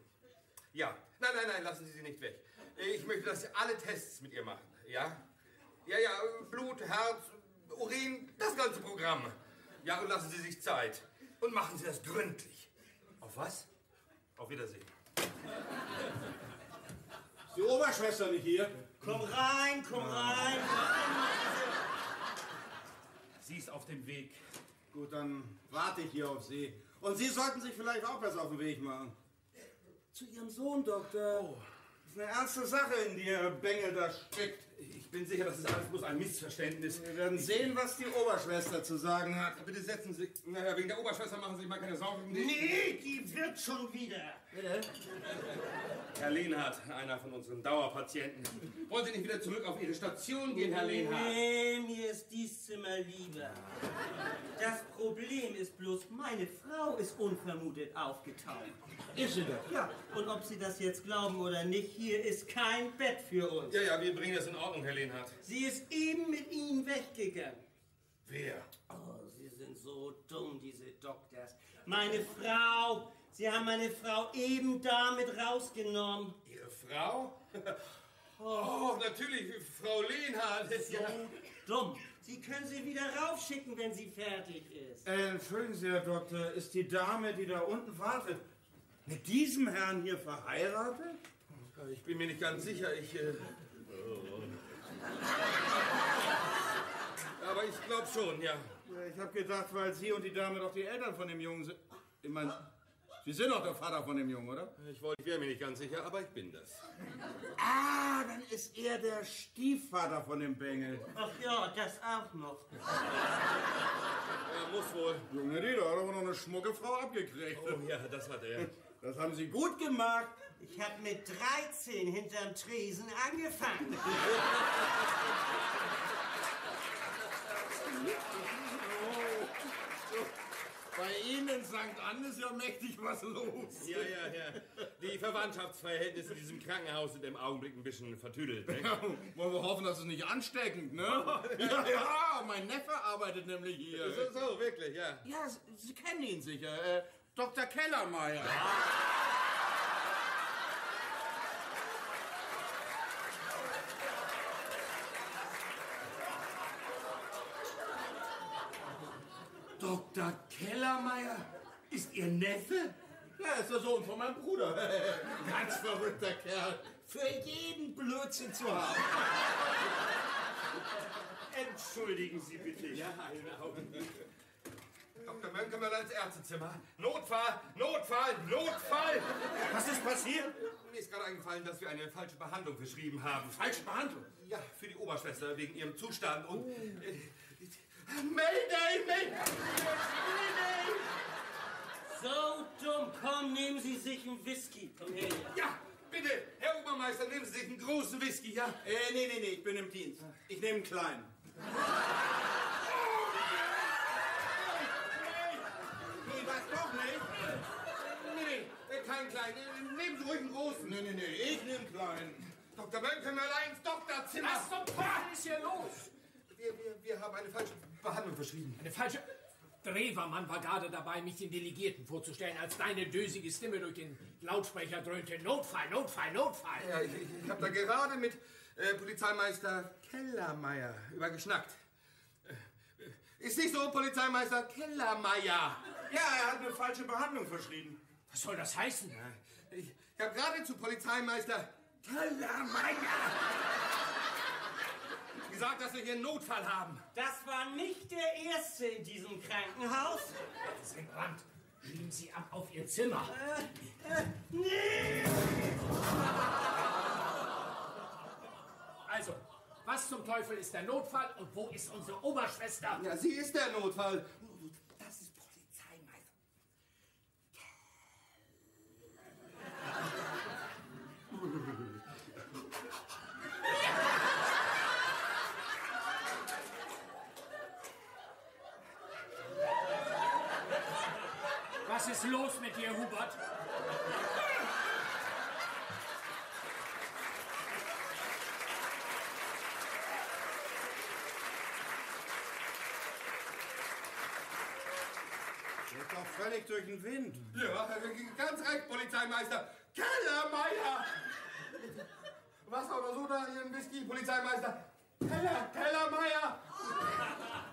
Ja. Nein, lassen Sie sie nicht weg. Ich möchte, dass Sie alle Tests mit ihr machen. Ja? Ja, Blut, Herz, Urin, das ganze Programm. Ja, und lassen Sie sich Zeit. Und machen Sie das gründlich. Auf was? Auf Wiedersehen. Ist die Oberschwester nicht hier? Komm rein, komm rein. Sie ist auf dem Weg. Gut, dann warte ich hier auf Sie. Und Sie sollten sich vielleicht auch besser auf den Weg machen. Zu Ihrem Sohn, Doktor. Oh. Das ist eine ernste Sache, in die Ihr Bengel da steckt. Ich bin sicher, das ist alles bloß ein Missverständnis. Wir werden sehen, was die Oberschwester zu sagen hat. Bitte setzen Sie... Naja, wegen der Oberschwester machen Sie sich mal keine Sorgen. Nee, die wird wird schon wieder. Bitte? Herr Lehnhardt, einer von unseren Dauerpatienten. Wollen Sie nicht wieder zurück auf Ihre Station gehen, Herr Lehnhardt? Nee, mir ist dies Zimmer lieber. Das Problem ist bloß, meine Frau ist unvermutet aufgetaucht. Ist sie das? Ja, und ob Sie das jetzt glauben oder nicht, hier ist kein Bett für uns. Ja, ja, wir bringen das in Ordnung, Herr Lehnhardt. Sie ist eben mit Ihnen weggegangen. Wer? Oh, Sie sind so dumm, diese Doktors. Meine Frau, Sie haben meine Frau eben damit rausgenommen. Ihre Frau? Oh, natürlich, Frau Lehnhardt. Ist ja dumm. Sie können sie wieder raufschicken, wenn sie fertig ist. Entschuldigen Sie, Herr Doktor, ist die Dame, die da unten wartet, mit diesem Herrn hier verheiratet? Ich bin mir nicht ganz sicher, aber ich glaube schon, ja. Ich habe gedacht, weil Sie und die Dame doch die Eltern von dem Jungen sind. Ich meine, Sie sind doch der Vater von dem Jungen, oder? Ich wäre mir nicht ganz sicher, aber ich bin das. Ah, dann ist er der Stiefvater von dem Bengel. Ach ja, das auch noch. Ja, muss wohl. Junge, da hat aber noch eine schmucke Frau abgekriegt. Oh ja, das hat er. Das haben Sie gut gemacht. Ich habe mit 13 hinterm Tresen angefangen. Bei Ihnen in St. Ann ist ja mächtig was los. Ja. Die Verwandtschaftsverhältnisse in diesem Krankenhaus sind im Augenblick ein bisschen vertüdelt. Ne? Ja, wollen wir hoffen, dass es nicht ansteckend, ne? Ja, mein Neffe arbeitet nämlich hier. So, wirklich, ja. Ja, Sie kennen ihn sicher. Dr. Kellermeier. Dr. Kellermeier? Ist Ihr Neffe? Ja, ist der Sohn von meinem Bruder. Ganz verrückter Kerl. Für jeden Blödsinn zu haben. Entschuldigen Sie bitte. Ja, einen Augenblick. Dr. Mönckeberger ins Ärztezimmer. Notfall! Was ist passiert? Mir ist gerade eingefallen, dass wir eine falsche Behandlung verschrieben haben. Falsche Behandlung? Ja, für die Oberschwester wegen ihrem Zustand und... Mayday! So dumm, komm, nehmen Sie sich einen Whisky. Komm her. Ja, bitte, Herr Obermeister, nehmen Sie sich einen großen Whisky, ja? Nee, ich bin im Dienst. Ich nehme einen kleinen. Nee, was doch nicht? Nee, keinen kleinen. Nehmen Sie ruhig einen großen. Nee, ich nehme einen kleinen. Dr. Mönckeberger ins Doktorzimmer. Was zum Teufel ist hier los? Wir haben eine falsche Behandlung verschrieben. Eine falsche... Drewermann war gerade dabei, mich den Delegierten vorzustellen, als deine dösige Stimme durch den Lautsprecher dröhnte. Notfall! Ja, ich habe da gerade mit Polizeimeister Kellermeier übergeschnackt. Ist nicht so, Polizeimeister Kellermeier? Ja, er hat eine falsche Behandlung verschrieben. Was soll das heißen? Ich habe gerade zu Polizeimeister Kellermeier gesagt, dass wir hier einen Notfall haben. Das war nicht der Erste in diesem Krankenhaus. Das ist ein Brand. Schieben Sie ab auf Ihr Zimmer. Nee! Also, was zum Teufel ist der Notfall und wo ist unsere Oberschwester? Ja, sie ist der Notfall. Das ist Polizeimeister. Was ist los mit dir, Hubert? Geht doch völlig durch den Wind. Ja, ganz recht, Polizeimeister Kellermeier. Wasser oder Soda, Ihren Whisky, Polizeimeister Kellermeier.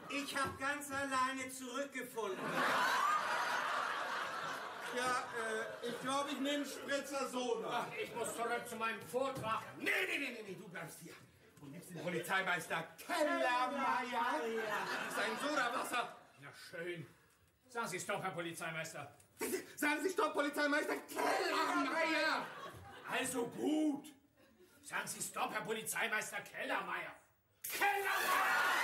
Ich habe ganz alleine zurückgefunden. Ja, ich glaube, ich nehme Spritzer Soda. Ach, ich muss zurück zu meinem Vortrag. Nee, du bleibst hier. Du nimmst den Polizeimeister Kellermeier. Das ist ein Sodawasser. Na schön. Sagen Sie Stopp, Herr Polizeimeister. Sagen Sie Stopp, Polizeimeister Kellermeier. Also gut. Sagen Sie Stopp, Herr Polizeimeister Kellermeier. Kellermeier!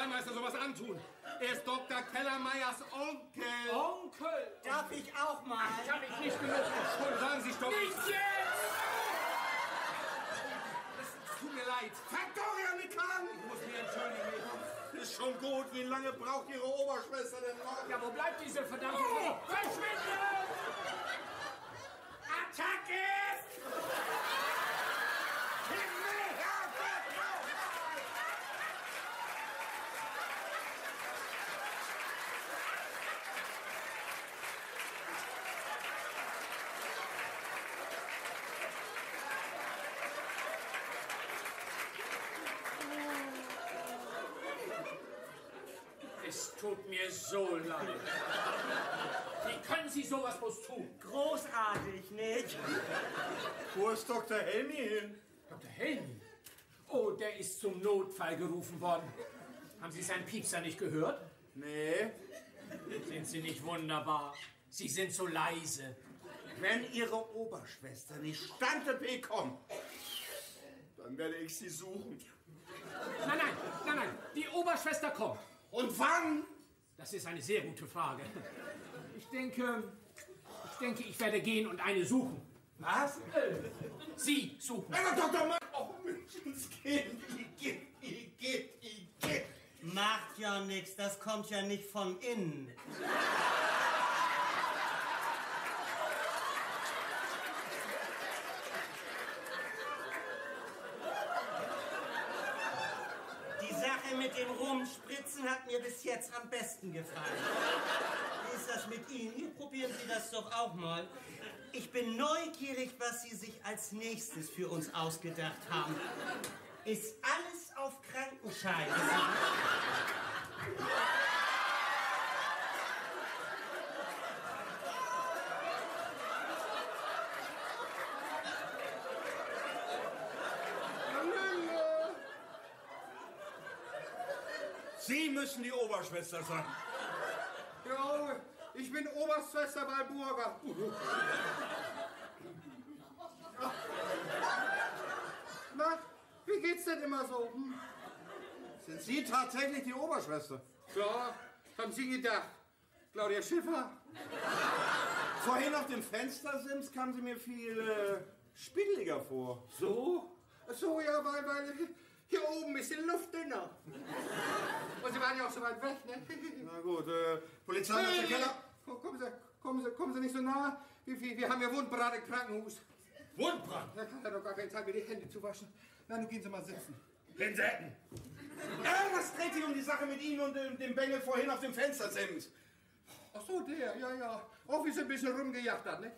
Polizeimeister sowas antun? Er ist Dr. Kellermeyers Onkel. Onkel! Darf ich auch mal? Ich kann mich nicht genug entschuldigen. Sagen Sie, stopp. Nicht jetzt! Es tut mir leid. Fang doch an die Kahn! Ich muss mich entschuldigen. Ist schon gut. Wie lange braucht Ihre Oberschwester denn noch? Ja, wo bleibt diese verdammte... Verschwinde! Attacke! Es tut mir so leid. Wie können Sie sowas bloß tun? Großartig, nicht? Wo ist Dr. Helmi hin? Dr. Helmi? Oh, der ist zum Notfall gerufen worden. Haben Sie seinen Piepser nicht gehört? Nee. Sind Sie nicht wunderbar? Sie sind so leise. Wenn Ihre Oberschwester nicht Stante bekommt, dann werde ich sie suchen. Nein, die Oberschwester kommt. Und wann? Das ist eine sehr gute Frage. Ich denke, ich werde gehen und eine suchen. Was? Sie suchen. Aber Dr. Mann! Oh, Menschenskind, Igitt. Macht ja nichts, das kommt ja nicht von innen. Die Sache mit dem Rumspritzen hat mir bis jetzt am besten gefallen. Wie ist das mit Ihnen? Probieren Sie das doch auch mal. Ich bin neugierig, was Sie sich als nächstes für uns ausgedacht haben. Ist alles auf Krankenschein? Sie müssen die Oberschwester sein. Ja, ich bin Oberschwester Walburga. Na, wie geht's denn immer so? Hm? Sind Sie tatsächlich die Oberschwester? Ja, haben Sie gedacht. Claudia Schiffer? Vorhin auf dem Fenstersims kamen Sie mir viel spiegeliger vor. So? So, ja, weil hier oben ist die Luft dünner. Und Sie waren ja auch so weit weg, ne? Na gut, Polizei, Keller. Kommen Sie nicht so nah. Wir haben ja Wundbrand im Krankenhaus. Wundbrand? Da kann er doch gar keine Zeit, mir die Hände zu waschen. Na, nun gehen Sie mal sitzen. Hinsetzen! Was dreht sich um die Sache mit Ihnen und dem Bengel vorhin auf dem Fenstersims? Ach so, der, ja. Auch wie Sie ein bisschen rumgejagt hat, ne?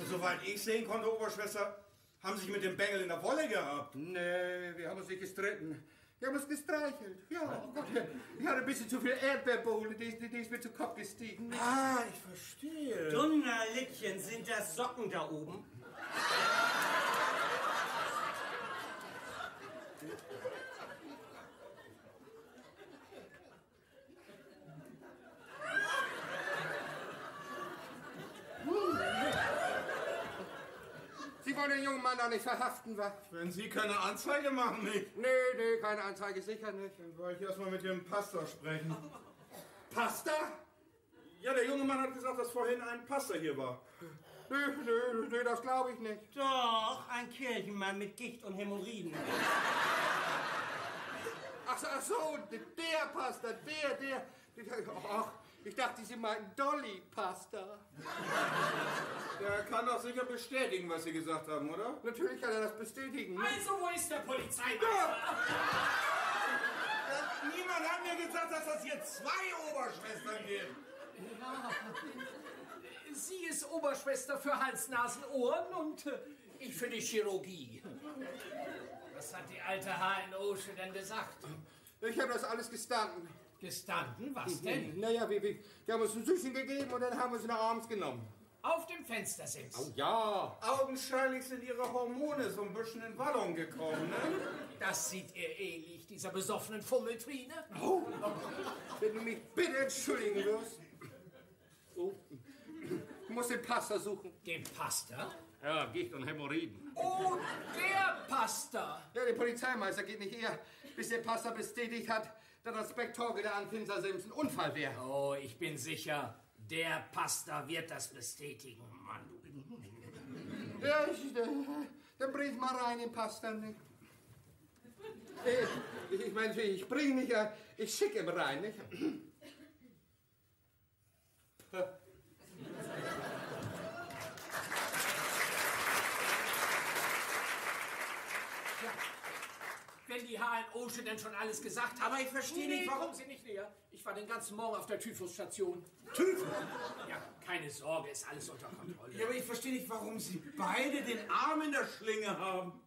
Soweit ich sehen konnte, Oberschwester, haben Sie sich mit dem Bengel in der Wolle gehabt. Nee, wir haben uns nicht gestritten. Wir haben uns gestreichelt. Ja, oh Gott, ich hatte ein bisschen zu viel Erdbeerbohle, die ist mir zu Kopf gestiegen. Ah, ich verstehe. Dunnerlittchen, sind das Socken da oben? Sie wollen den jungen Mann doch nicht verhaften, wa? Wenn Sie keine Anzeige machen, nicht? Nee, keine Anzeige, sicher nicht. Dann wollte ich erstmal mit dem Pastor sprechen. Pastor? Ja, der junge Mann hat gesagt, dass vorhin ein Pastor hier war. Nee, das glaube ich nicht. Doch, ein Kirchenmann mit Gicht und Hämorrhoiden. Ach so, der Pastor, der. Ach, ich dachte, Sie meinten Dolly Pastor. Der kann doch sicher bestätigen, was Sie gesagt haben, oder? Natürlich kann er das bestätigen. Also, wo ist der Polizeimeister? Niemand hat mir gesagt, dass das hier 2 Oberschwestern gibt. Ja. Sie ist Oberschwester für Hals, Nasen, Ohren und ich für die Chirurgie. Was hat die alte HNO-Sche denn gesagt? Ich habe das alles gestanden. Gestanden? Was denn? Naja, wir haben uns ein Süßchen gegeben und dann haben wir sie nach abends genommen. Auf dem Fenstersims. Oh ja. Augenscheinlich sind Ihre Hormone so ein bisschen in Wallung gekommen, ne? Das sieht ihr ähnlich, dieser besoffenen Fummeltrine. Oh, wenn du mich bitte entschuldigen wirst. Oh, ich muss den Pastor suchen. Den Pastor? Ja, Gicht und Hämorrhoiden. Oh, der Pastor. Ja, der Polizeimeister geht nicht eher, bis der Pastor bestätigt hat, dass das Spektakel an Finstersims ein Unfall wäre. Oh, ich bin sicher, der Pastor wird das bestätigen. Mann, du. Ja, dann bring mal rein den Pastor. Nicht? Ich meine, ich bringe nicht, ich schicke ihn rein. Nicht? Wenn die HNO-Sche denn schon alles gesagt haben. Aber ich verstehe nicht, warum... Kommen Sie nicht näher. Ich war den ganzen Morgen auf der Typhusstation. Typhus? Ja, keine Sorge, ist alles unter Kontrolle. Ja, aber ich verstehe nicht, warum Sie beide den Arm in der Schlinge haben.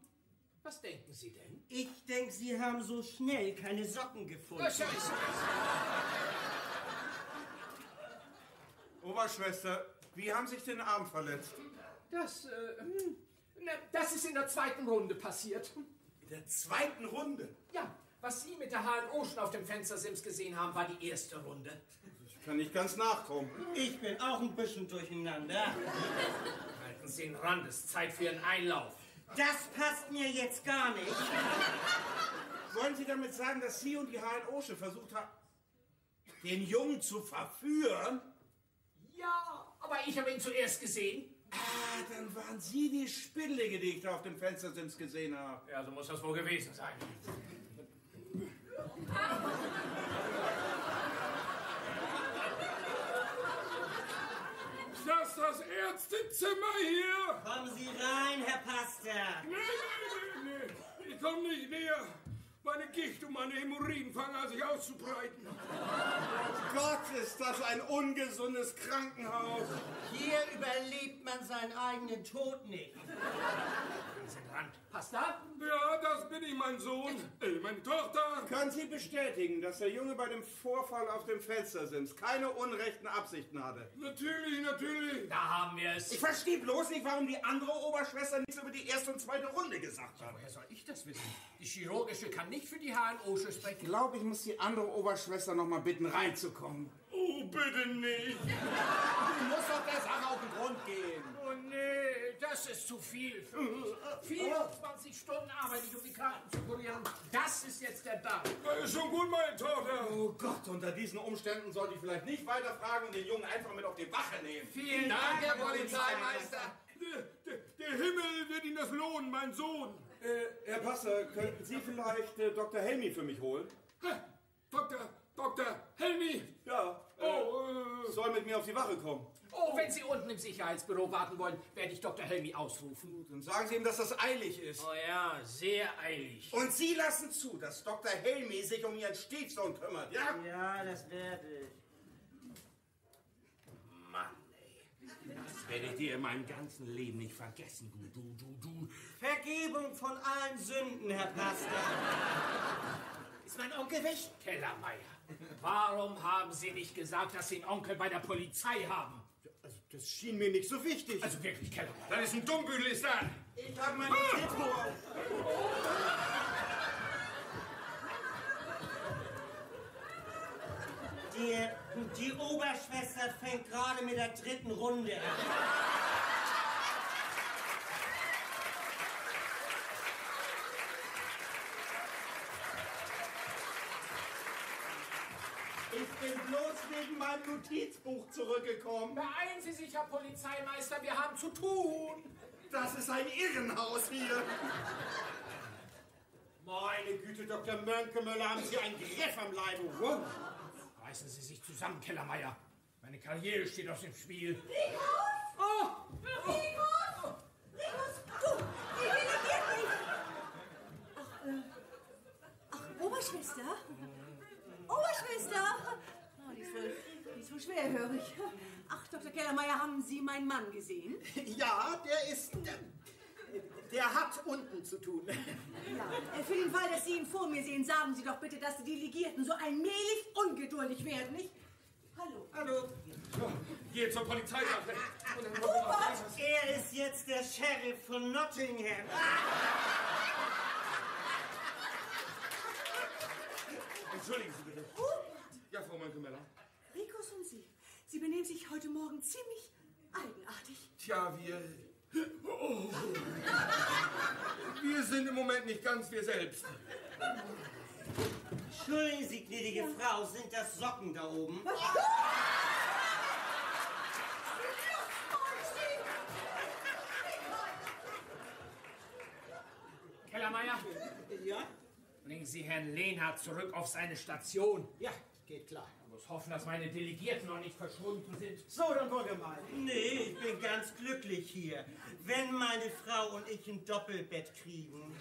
Was denken Sie denn? Ich denke, Sie haben so schnell keine Socken gefunden. Scheiße. Oberschwester, wie haben Sie sich den Arm verletzt? Das ist in der zweiten Runde passiert. In der zweiten Runde? Ja, was Sie mit der HNO schon auf dem Fenstersims gesehen haben, war die erste Runde. Ich kann nicht ganz nachkommen. Ich bin auch ein bisschen durcheinander. Halten Sie den Rand, es ist Zeit für Ihren Einlauf. Das passt mir jetzt gar nicht. Wollen Sie damit sagen, dass Sie und die HNO-Sche versucht haben, den Jungen zu verführen? Ja, aber ich habe ihn zuerst gesehen. Ah, dann waren Sie die Spindelige, die ich da auf dem Fenstersims gesehen habe. Ja, so muss das wohl gewesen sein. Ist das Ärztezimmer hier? Kommen Sie rein, Herr Pastor. Nee. Ich komme nicht näher. Meine Gicht und meine Hämorrhoiden fangen an, sich auszubreiten. Gott, ist das ein ungesundes Krankenhaus. Hier überlebt man seinen eigenen Tod nicht. Pastor? Ja, das bin ich, mein Sohn. Meine Tochter. Können Sie bestätigen, dass der Junge bei dem Vorfall auf dem Fenstersims keine unrechten Absichten hatte? Natürlich, natürlich. Da haben wir es. Ich verstehe bloß nicht, warum die andere Oberschwester nichts über die erste und zweite Runde gesagt hat. Woher soll ich das wissen? Die chirurgische kann nicht für die HNO-Sche sprechen. Ich glaube, ich muss die andere Oberschwester noch mal bitten, reinzukommen. Oh, bitte nicht. Du musst doch der Sache auf den Grund gehen. Oh nee, das ist zu viel für mich. 24 Stunden arbeite ich, um die Karten zu kurieren. Das ist jetzt der Dank. Ist schon gut, meine Tochter. Oh Gott, unter diesen Umständen sollte ich vielleicht nicht weiter fragen und den Jungen einfach mit auf die Wache nehmen. Vielen Dank, Herr Polizeimeister. Der Himmel wird Ihnen das lohnen, mein Sohn. Herr Pastor, könnten Sie vielleicht Dr. Helmi für mich holen? Dr. Helmi. Ja, soll mit mir auf die Wache kommen. Oh, wenn Sie unten im Sicherheitsbüro warten wollen, werde ich Dr. Helmi ausrufen. Dann sagen Sie ihm, dass das eilig ist. Oh ja, sehr eilig. Und Sie lassen zu, dass Dr. Helmi sich um Ihren Stiefsohn kümmert, ja? Ja, das werde ich. Mann, ey. Das werde ich dir in meinem ganzen Leben nicht vergessen, du. Vergebung von allen Sünden, Herr Pastor. Ist mein Onkel weg? Kellermeier. Warum haben Sie nicht gesagt, dass Sie einen Onkel bei der Polizei haben? Also, das schien mir nicht so wichtig. Also wirklich, Kellermeier. Das ist ein Dummbüdel, ist das. Ich habe meine Notizbuch. Die Oberschwester fängt gerade mit der dritten Runde an. Ich bin bloß wegen meinem Notizbuch zurückgekommen. Beeilen Sie sich, Herr Polizeimeister, wir haben zu tun. Das ist ein Irrenhaus hier. Meine Güte, Dr. Mönkemöller, haben Sie einen Griff am Leibe. Reißen Sie sich zusammen, Kellermeier. Meine Karriere steht auf dem Spiel. Rikus! Oh! Rikus! Rikus, du! Die delegiert mich! Ach, Oberschwester? Oberschwester! Oh, die ist wohl schwerhörig. Ach, Dr. Kellermeier, haben Sie meinen Mann gesehen? Ja, der hat unten zu tun. Ja, für den Fall, dass Sie ihn vor mir sehen, sagen Sie doch bitte, dass die Delegierten so allmählich ungeduldig werden, nicht? Hallo. Hallo. Geh zur Polizeiwache. Hubert! Er ist jetzt der Sheriff von Nottingham. Entschuldigen Sie bitte. Hubert! Ja, Frau Mönkemöller. Rikus und Sie benehmen sich heute Morgen ziemlich eigenartig. Tja, wir sind im Moment nicht ganz wir selbst. Entschuldigen Sie, gnädige Frau, sind das Socken da oben? Kellermeier? Ja? Bringen Sie Herrn Lehnhardt zurück auf seine Station. Ja, geht klar. Ich muss hoffen, dass meine Delegierten noch nicht verschwunden sind. So, dann wohl gemeint. Nee, ich bin ganz glücklich hier. Wenn meine Frau und ich ein Doppelbett kriegen.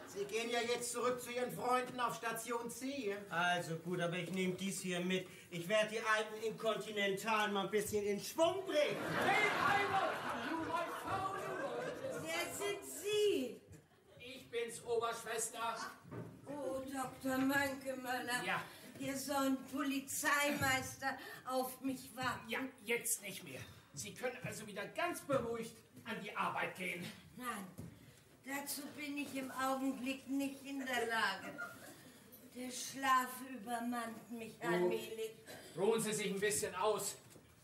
Sie gehen ja jetzt zurück zu Ihren Freunden auf Station C. Also gut, aber ich nehme dies hier mit. Ich werde die alten Inkontinentalen mal ein bisschen in Schwung bringen. Wer sind Sie? Ich bin's, Oberschwester. Oh, Dr. Mönkemöller. Ja. Hier soll ein Polizeimeister auf mich warten. Ja, jetzt nicht mehr. Sie können also wieder ganz beruhigt an die Arbeit gehen. Nein, dazu bin ich im Augenblick nicht in der Lage. Der Schlaf übermannt mich allmählich. Ruhen Sie sich ein bisschen aus.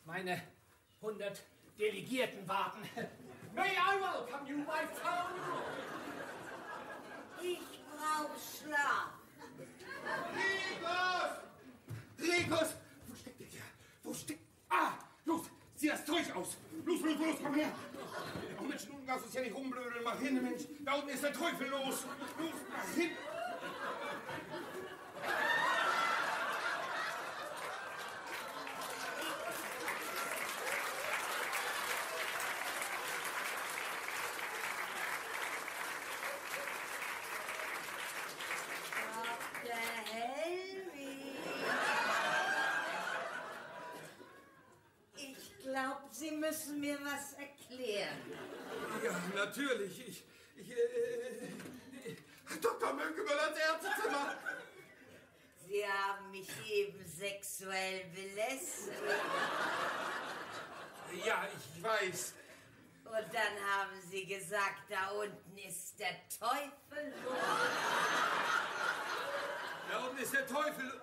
Meine 100 Delegierten warten. May I welcome you, my town? Ich brauche Schlaf. Rikus! Wo steckt der hier? Wo steckt... Ah! Los, zieh das Zeug aus! Los, komm her! Oh Mensch, nun lass uns ja nicht rumblödeln. Mach hin, Mensch! Da unten ist der Teufel los! Los, mach hin! Sie müssen mir was erklären. Ja, natürlich. Dr. Mönkemöller ins Ärztezimmer. Sie haben mich eben sexuell belästigt. Ja, ich weiß. Und dann haben Sie gesagt, da unten ist der Teufel. Da unten ist der Teufel.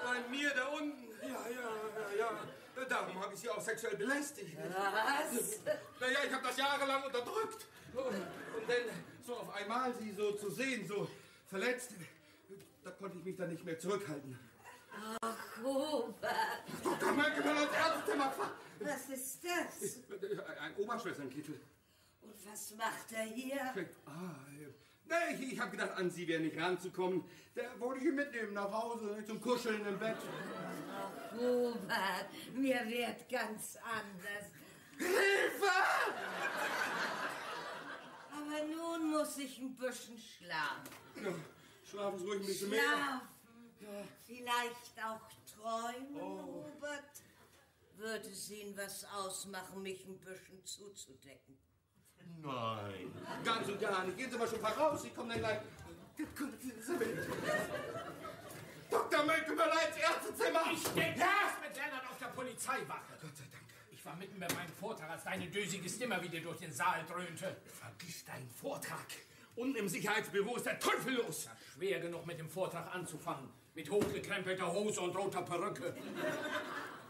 Bei mir da unten. Ja. Darum habe ich Sie auch sexuell belästigt. Was? Naja, ich habe das jahrelang unterdrückt. Und dann so auf einmal Sie so zu sehen, so verletzt, da konnte ich mich dann nicht mehr zurückhalten. Ach, Hubert. Dr. Mönkemöller ins Ärztezimmer. Was ist das? Ein Oberschwesternkittel. Und was macht er hier? Nee, ich habe gedacht, an Sie wäre nicht ranzukommen. Da wollte ich ihn mitnehmen nach Hause, zum Kuscheln im Bett. Ach, Hubert, mir wird ganz anders. Hilfe! Aber nun muss ich ein bisschen schlafen. Ja, schlafen Sie ruhig ein bisschen mehr. Schlafen. Vielleicht auch träumen, Hubert. Würde es Ihnen was ausmachen, mich ein bisschen zuzudecken? Nein, ganz und gar nicht. Gehen Sie mal schon mal raus, ich komme dann gleich. Dr. Mönkemöller ins Ärztezimmer! Ich denke erst mit Lennart auf der Polizeiwache. Gott sei Dank. Ich war mitten bei meinem Vortrag, als deine dösige Stimme wieder durch den Saal dröhnte. Vergiss deinen Vortrag. Unten im Sicherheitsbüro ist der Teufel los. Ja, schwer genug mit dem Vortrag anzufangen. Mit hochgekrempelter Hose und roter Perücke.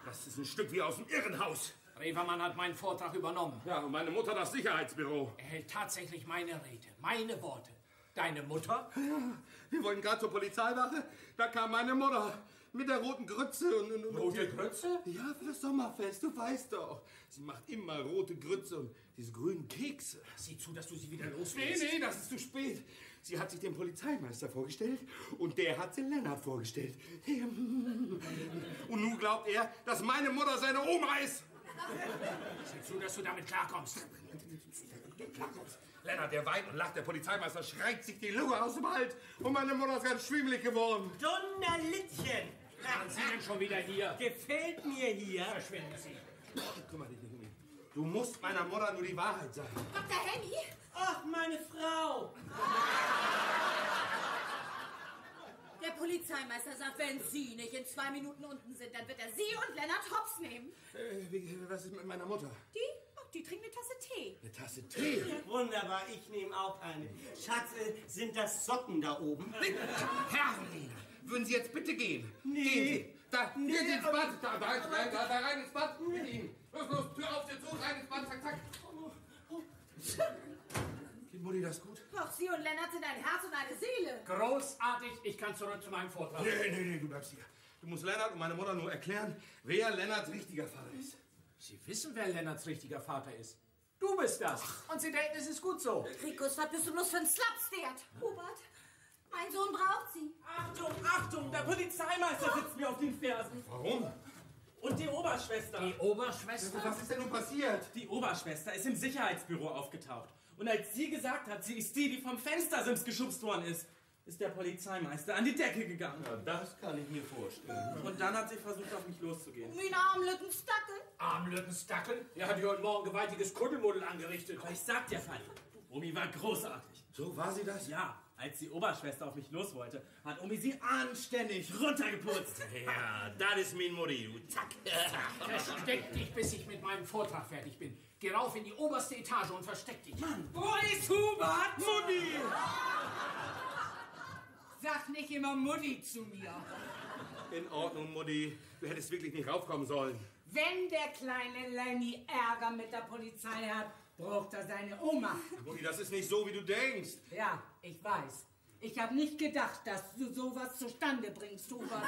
Das ist ein Stück wie aus dem Irrenhaus. Revermann hat meinen Vortrag übernommen. Ja, und meine Mutter das Sicherheitsbüro. Er hält tatsächlich meine Rede, meine Worte. Deine Mutter? Ja, wir wollten gerade zur Polizeiwache. Da kam meine Mutter mit der roten Grütze. Rote Grütze? Ja, für das Sommerfest, du weißt doch. Sie macht immer rote Grütze und diese grünen Kekse. Sieh zu, dass du sie wieder loslässt. Nee, das ist zu spät. Sie hat sich dem Polizeimeister vorgestellt und der hat sie Lennart vorgestellt. Und nun glaubt er, dass meine Mutter seine Oma ist. Sieh zu, dass du damit klarkommst. Lennart, der weint und lacht. Der Polizeimeister schreit sich die Lunge aus dem Hals. Und meine Mutter ist ganz schwimmelig geworden. Donnerlittchen! Waren Sie denn schon wieder hier? Gefällt mir hier. Verschwinden Sie. Kümmere dich nicht um ihn. Du musst meiner Mutter nur die Wahrheit sagen. Dr. Henny? Ach, meine Frau! Der Polizeimeister sagt, wenn Sie nicht in 2 Minuten unten sind, dann wird er Sie und Lennart hops nehmen. Was ist mit meiner Mutter? Die trinkt eine Tasse Tee. Eine Tasse Tee? Wunderbar, ich nehme auch eine. Schatz, sind das Socken da oben? Herrlina, würden Sie jetzt bitte gehen? Nee. Gehen Sie. Da, Nee, gehen Sie ins aber- Bad. Da rein ins Bad mit Ihnen. Los, Tür auf, jetzt so rein ins Bad, zack. Geht Mutti das gut? Doch, Sie und Lennart sind ein Herz und eine Seele. Großartig, ich kann zurück zu meinem Vortrag. Nee, du bleibst hier. Du musst Lennart und meine Mutter nur erklären, wer Lennarts richtiger Vater ist. Sie wissen, wer Lennarts richtiger Vater ist. Du bist das. Und Sie denken, es ist gut so. Rikus, was bist du bloß für ein Slapstert? Hubert, mein Sohn braucht Sie. Achtung, Achtung, der Polizeimeister sitzt mir auf den Fersen. Warum? Und die Oberschwester. Die Oberschwester? Was ist denn nun passiert? Die Oberschwester ist im Sicherheitsbüro aufgetaucht. Und als sie gesagt hat, sie ist die vom Fenstersims geschubst worden ist der Polizeimeister an die Decke gegangen. Ja, das kann ich mir vorstellen. Und dann hat sie versucht, auf mich loszugehen. Mein Armlückenstackel. Armlückenstackel? Er hat hier heute Morgen gewaltiges Kuddelmuddel angerichtet. Aber ich sag dir, Fanny, Omi war großartig. So war sie das? Ja, als die Oberschwester auf mich los wollte, hat Omi sie anständig runtergeputzt. Ja, das ist mein Mutti, du Zack. Versteck dich, bis ich mit meinem Vortrag fertig bin. Geh rauf in die oberste Etage und versteck dich. Mann, Wo ist Hubert? Mutti! Sag nicht immer Mutti zu mir. In Ordnung, Mutti. Du hättest wirklich nicht raufkommen sollen. Wenn der kleine Lenny Ärger mit der Polizei hat, braucht er seine Oma. Mutti, das ist nicht so, wie du denkst. Ja, ich weiß. Ich habe nicht gedacht, dass du sowas zustande bringst, Hubert.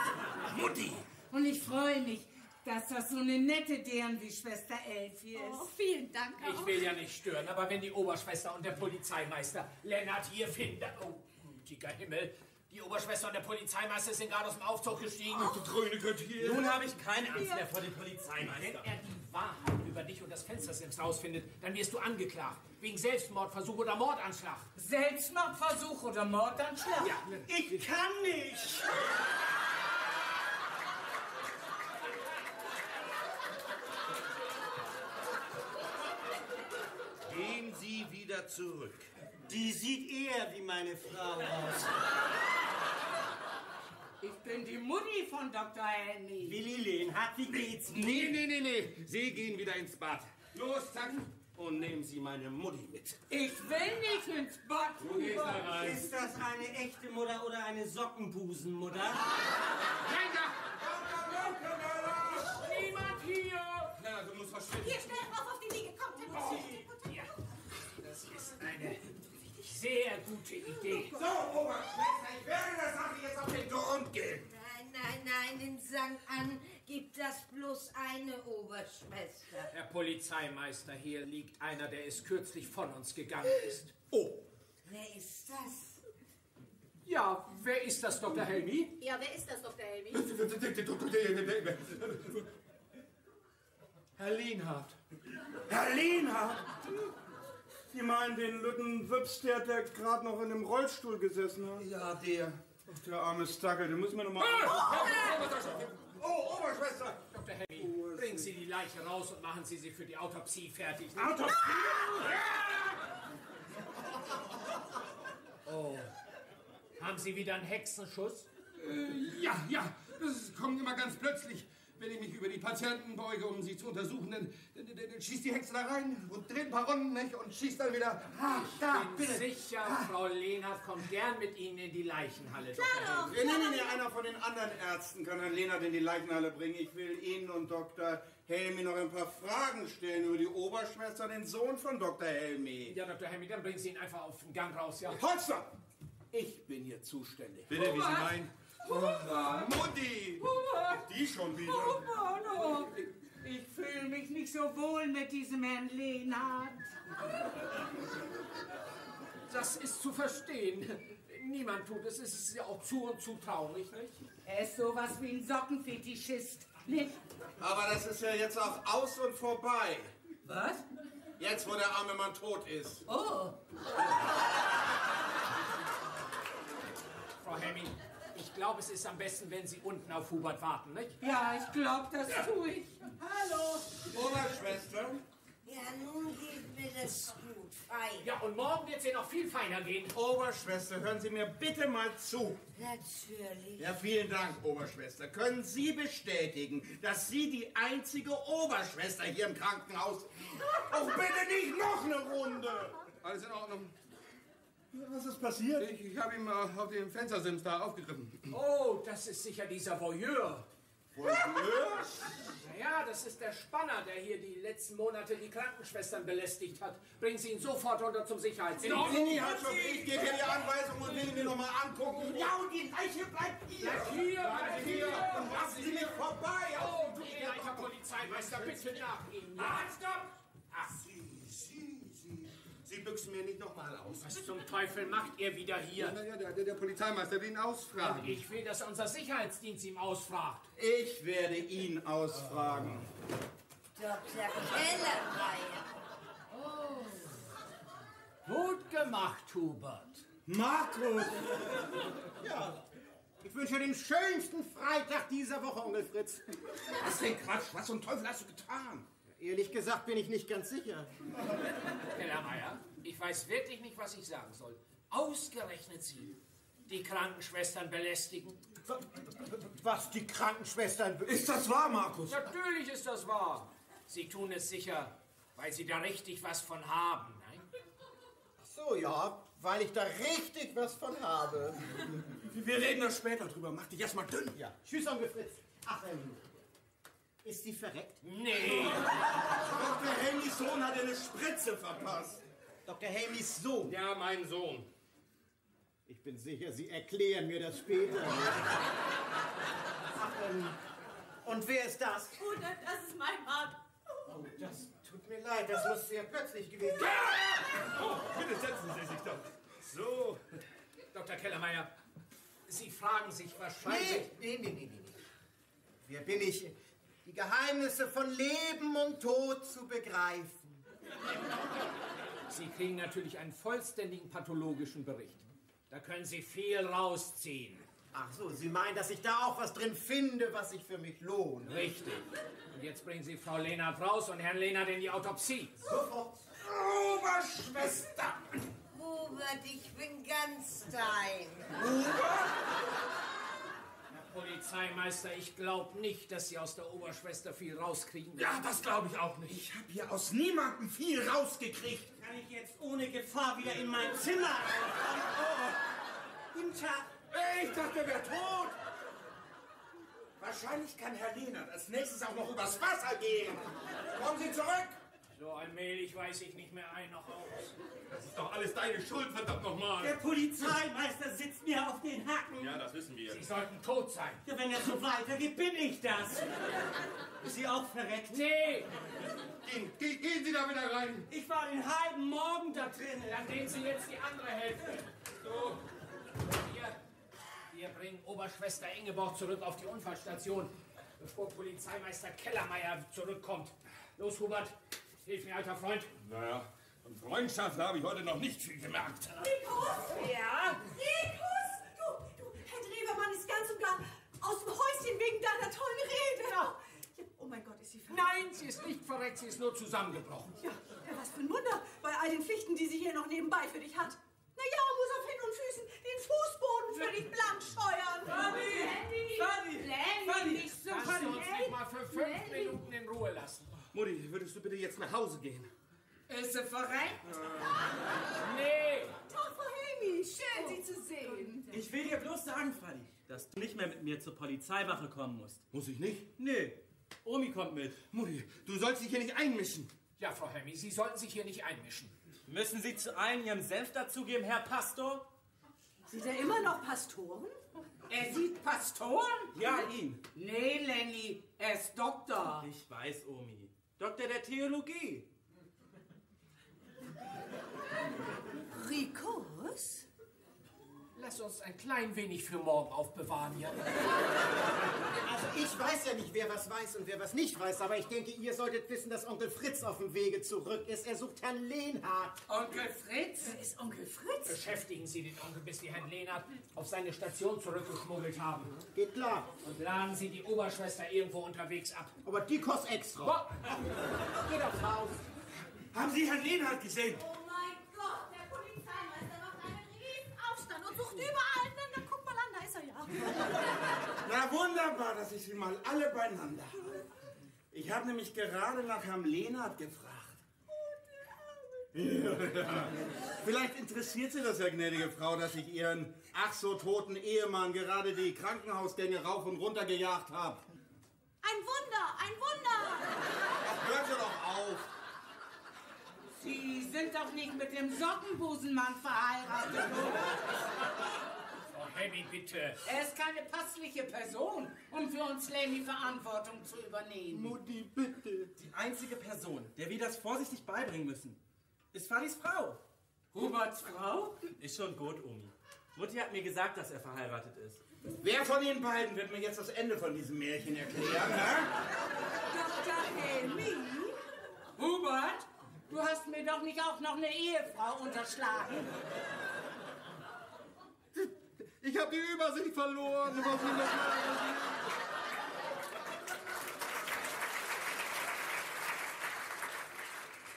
Mutti! Und ich freue mich, dass das so eine nette Deren wie Schwester Elfie ist. Oh, vielen Dank auch. Ich will ja nicht stören, aber wenn die Oberschwester und der Polizeimeister Lennart hier finden... Oh, gütiger Himmel. Die Oberschwester und der Polizeimeister sind gerade aus dem Aufzug gestiegen. Du Tröne hier. Nun habe ich keine Angst mehr vor dem Wenn Polizeimeister. er die Wahrheit über dich und das Fenstersims rausfindet, dann wirst du angeklagt. Wegen Selbstmordversuch oder Mordanschlag. Selbstmordversuch oder Mordanschlag? Ja, Ich kann nicht! Gehen Sie wieder zurück. Die sieht eher wie meine Frau aus. Ich bin die Mutti von Dr. Helmi. Willi Lehnhardt, wie geht's? Nee. Sie gehen wieder ins Bad. Los, zack. Und nehmen Sie meine Mutti mit. Ich will nicht ins Bad, Hubert. Ist das eine echte Mutter oder eine Sockenbusenmutter? Nein, da! niemand hier! Na, du musst verschwinden. Hier, schnell rauf auf die Liege. Kommt, Ja, das ist eine sehr gute Idee. So, Oberschwester, ich werde der Sache jetzt auf den Grund gehen. Nein, in St. Ann gibt das bloß eine Oberschwester. Herr Polizeimeister, hier liegt einer, der ist kürzlich von uns gegangen ist. Oh, Wer ist das? ja, wer ist das, Dr. Helmi? Ja, wer ist das, Dr. Helmi? Herr Lienhardt. Herr Lienhardt! Sie meinen den Lütten Wüps, der gerade noch in dem Rollstuhl gesessen hat? Ja, der. Ach, der arme Stackel, den müssen wir noch mal... Oh, Oberschwester! Dr. Helmi, bringen Sie die Leiche raus und machen Sie sie für die Autopsie fertig. Autopsie? Oh, haben Sie wieder einen Hexenschuss? Ja, das kommt immer ganz plötzlich. Wenn ich mich über die Patienten beuge, um sie zu untersuchen, dann schießt die Hexe da rein und dreht ein paar Runden, nicht? Und schießt dann wieder... da, Ich bin sicher, Frau Lehnhardt kommt gern mit Ihnen in die Leichenhalle. Klar doch. Nee, einer von den anderen Ärzten kann Herrn Lehnhardt in die Leichenhalle bringen. Ich will Ihnen und Dr. Helmi noch ein paar Fragen stellen über die Oberschwester und den Sohn von Dr. Helmi. Ja, Dr. Helmi, dann bringen Sie ihn einfach auf den Gang raus, ja? Holster! Ich bin hier zuständig. Bitte, wie Sie meinen. Mutti! Die schon wieder. Hubert, ich fühle mich nicht so wohl mit diesem Herrn Lehnhardt. Das ist zu verstehen. Niemand tut es. Es ist ja auch zu und zu traurig, nicht? Er ist sowas wie ein Sockenfetischist, nicht? Aber das ist ja jetzt auch aus und vorbei. Was? Jetzt, wo der arme Mann tot ist. Oh. Frau Helmi, ich glaube, es ist am besten, wenn Sie unten auf Hubert warten, nicht? Ja, ich glaube, das tue ich. Hallo. Oberschwester? Ja, nun geht mir das gut, fein. Ja, und morgen wird es ja noch viel feiner gehen. Oberschwester, hören Sie mir bitte mal zu. Natürlich. Ja, vielen Dank, Oberschwester. Können Sie bestätigen, dass Sie die einzige Oberschwester hier im Krankenhaus... Oh, bitte nicht noch eine Runde! Alles in Ordnung. Was ist passiert? Ich habe ihn auf dem Fenstersims da aufgegriffen. Oh, das ist sicher dieser Voyeur. Naja, das ist der Spanner, der hier die letzten Monate die Krankenschwestern belästigt hat. Bringen Sie ihn sofort runter zum Sicherheitsdienst. Winnie hat schon, ich gebe hier die Anweisung und will ihn mir nochmal angucken. Ja, und die Leiche bleibt hier. Bleibt hier. Und lassen Sie mich vorbei. Oh, du ehrlicher Polizeimeister, bitte nach Ihnen. Halt, stopp! Ach, Sie büchsen mir nicht nochmal aus. Was zum Teufel macht ihr wieder hier? Ja, der Polizeimeister will ihn ausfragen. Und ich will, dass unser Sicherheitsdienst ihm ausfragt. Ich werde ihn ausfragen. Dr. Kellermeier. Gut gemacht, Hubert. Markus! Ja, ich wünsche den schönsten Freitag dieser Woche, Onkel Fritz. Was für ein Quatsch? Was zum Teufel hast du getan? Ehrlich gesagt bin ich nicht ganz sicher. Kellermeier, ich weiß wirklich nicht, was ich sagen soll. Ausgerechnet Sie, die Krankenschwestern belästigen. Was die Krankenschwestern... Ist das wahr, Markus? Natürlich ist das wahr. Sie tun es sicher, weil Sie da richtig was von haben, nein? Ach so, ja, weil ich da richtig was von habe. Wir reden da später drüber. Mach dich erstmal dünn. Ja. Tschüss, Onkel Fritz. Ach, ist sie verreckt? Nee. Dr. Helmys Sohn hat eine Spritze verpasst. Dr. Helmys Sohn? Ja, mein Sohn. Ich bin sicher, Sie erklären mir das später. Ach, und wer ist das? Oh, das ist mein Mann. Oh, das tut mir leid, das muss sehr plötzlich gewesen sein. Oh, bitte setzen Sie sich doch. So. Dr. Kellermeier, Sie fragen sich wahrscheinlich... Nee. Wer bin ich, die Geheimnisse von Leben und Tod zu begreifen? Sie kriegen natürlich einen vollständigen pathologischen Bericht. Da können Sie viel rausziehen. Ach so, Sie meinen, dass ich da auch was drin finde, was sich für mich lohnt? Richtig. Und jetzt bringen Sie Frau Lehnert raus und Herrn Lehnert in die Autopsie. Sofort. Oberschwester! Hubert, ich bin ganz dein. Herr Polizeimeister, ich glaube nicht, dass Sie aus der Oberschwester viel rauskriegen. Ja, das glaube ich auch nicht. Ich habe hier aus niemandem viel rausgekriegt. Kann ich jetzt ohne Gefahr wieder in mein Zimmer reinkommen? Oh. Guten Tag. Ich dachte, er wäre tot. Wahrscheinlich kann Herr Lehnert als nächstes auch noch übers Wasser gehen. Kommen Sie zurück. So allmählich weiß ich nicht mehr ein noch aus. Das ist doch alles deine Schuld, verdammt nochmal. Der Polizeimeister sitzt mir auf den Hacken. Ja, das wissen wir. Sie sollten tot sein. Ja, wenn er so weitergeht, bin ich das. Ist sie auch verreckt? Nee, Gehen Sie da wieder rein. Ich war den halben Morgen da drin. dann nehmen Sie jetzt die andere Hälfte. So, wir bringen Oberschwester Ingeborg zurück auf die Unfallstation, bevor Polizeimeister Kellermeier zurückkommt. Los, Hubert, hilf mir, alter Freund. Naja, von Freundschaft habe ich heute noch nicht viel gemerkt. Rikus! Ja? Rikus! Du, Herr Drewermann ist ganz und gar aus dem Häuschen wegen deiner tollen Rede. Ja, oh mein Gott, ist sie verreckt? Nein, sie ist nicht verreckt, sie ist nur zusammengebrochen. Ja, was für ein Wunder, bei all den Pflichten, die sie hier noch nebenbei für dich hat. Na ja, muss auf Händen und Füßen den Fußboden für dich blank scheuern. Lenny, nicht so Lass uns nicht schnell. mal für 5 Minuten in Ruhe lassen. Mutti, würdest du bitte jetzt nach Hause gehen? Ist sie verreckt? Nee, Tag, Frau Helmi, schön, Sie zu sehen. Ich will dir bloß sagen, Fanny, dass du nicht mehr mit mir zur Polizeiwache kommen musst. Muss ich nicht? Nö, Omi kommt mit. Mutti, du sollst dich hier nicht einmischen. ja, Frau Helmi, Sie sollten sich hier nicht einmischen. Müssen Sie zu allem Ihrem Senf dazugeben, Herr Pastor? Sieht er immer noch Pastoren? Er sieht Pastoren? Ja, ihn. Nee, Lenny, er ist Doktor. Ich weiß, Omi. Doktor der Theologie. Rikus? Lass uns ein klein wenig für morgen aufbewahren, ja? Also ich weiß ja nicht, wer was weiß und wer was nicht weiß, aber ich denke, ihr solltet wissen, dass Onkel Fritz auf dem Wege zurück ist. Er sucht Herrn Lehnhardt. Onkel Fritz? Wer ist Onkel Fritz? Beschäftigen Sie den Onkel, bis Sie Herrn Lehnhardt auf seine Station zurückgeschmuggelt haben. Geht klar. Und laden Sie die Oberschwester irgendwo unterwegs ab. Aber die kostet extra. Geht aufs Haus. Haben Sie Herrn Lehnhardt gesehen? Oh mein Gott, der Polizeimeister macht einen riesen Aufstand und sucht überall. Na, guck mal an, da ist er ja. Na wunderbar, dass ich Sie mal alle beieinander habe. Ich habe nämlich gerade nach Herrn Lehnhardt gefragt. Ja. Vielleicht interessiert Sie das, Herr gnädige Frau, dass ich Ihren ach so toten Ehemann gerade die Krankenhausgänge rauf und runter gejagt habe. sind doch nicht mit dem Sockenbusenmann verheiratet, oder? Frau Henny, bitte. Er ist keine passliche Person, um für uns Lenny Verantwortung zu übernehmen. Mutti, bitte. Die einzige Person, der wir das vorsichtig beibringen müssen, ist Fadis Frau. Huberts Frau? Ist schon gut, Omi. Mutti hat mir gesagt, dass er verheiratet ist. Wer von den beiden wird mir jetzt das Ende von diesem Märchen erklären, hä? Dr. Helmi? Hubert, du hast mir doch nicht auch noch eine Ehefrau unterschlagen. Ich habe die Übersicht verloren. Was ich noch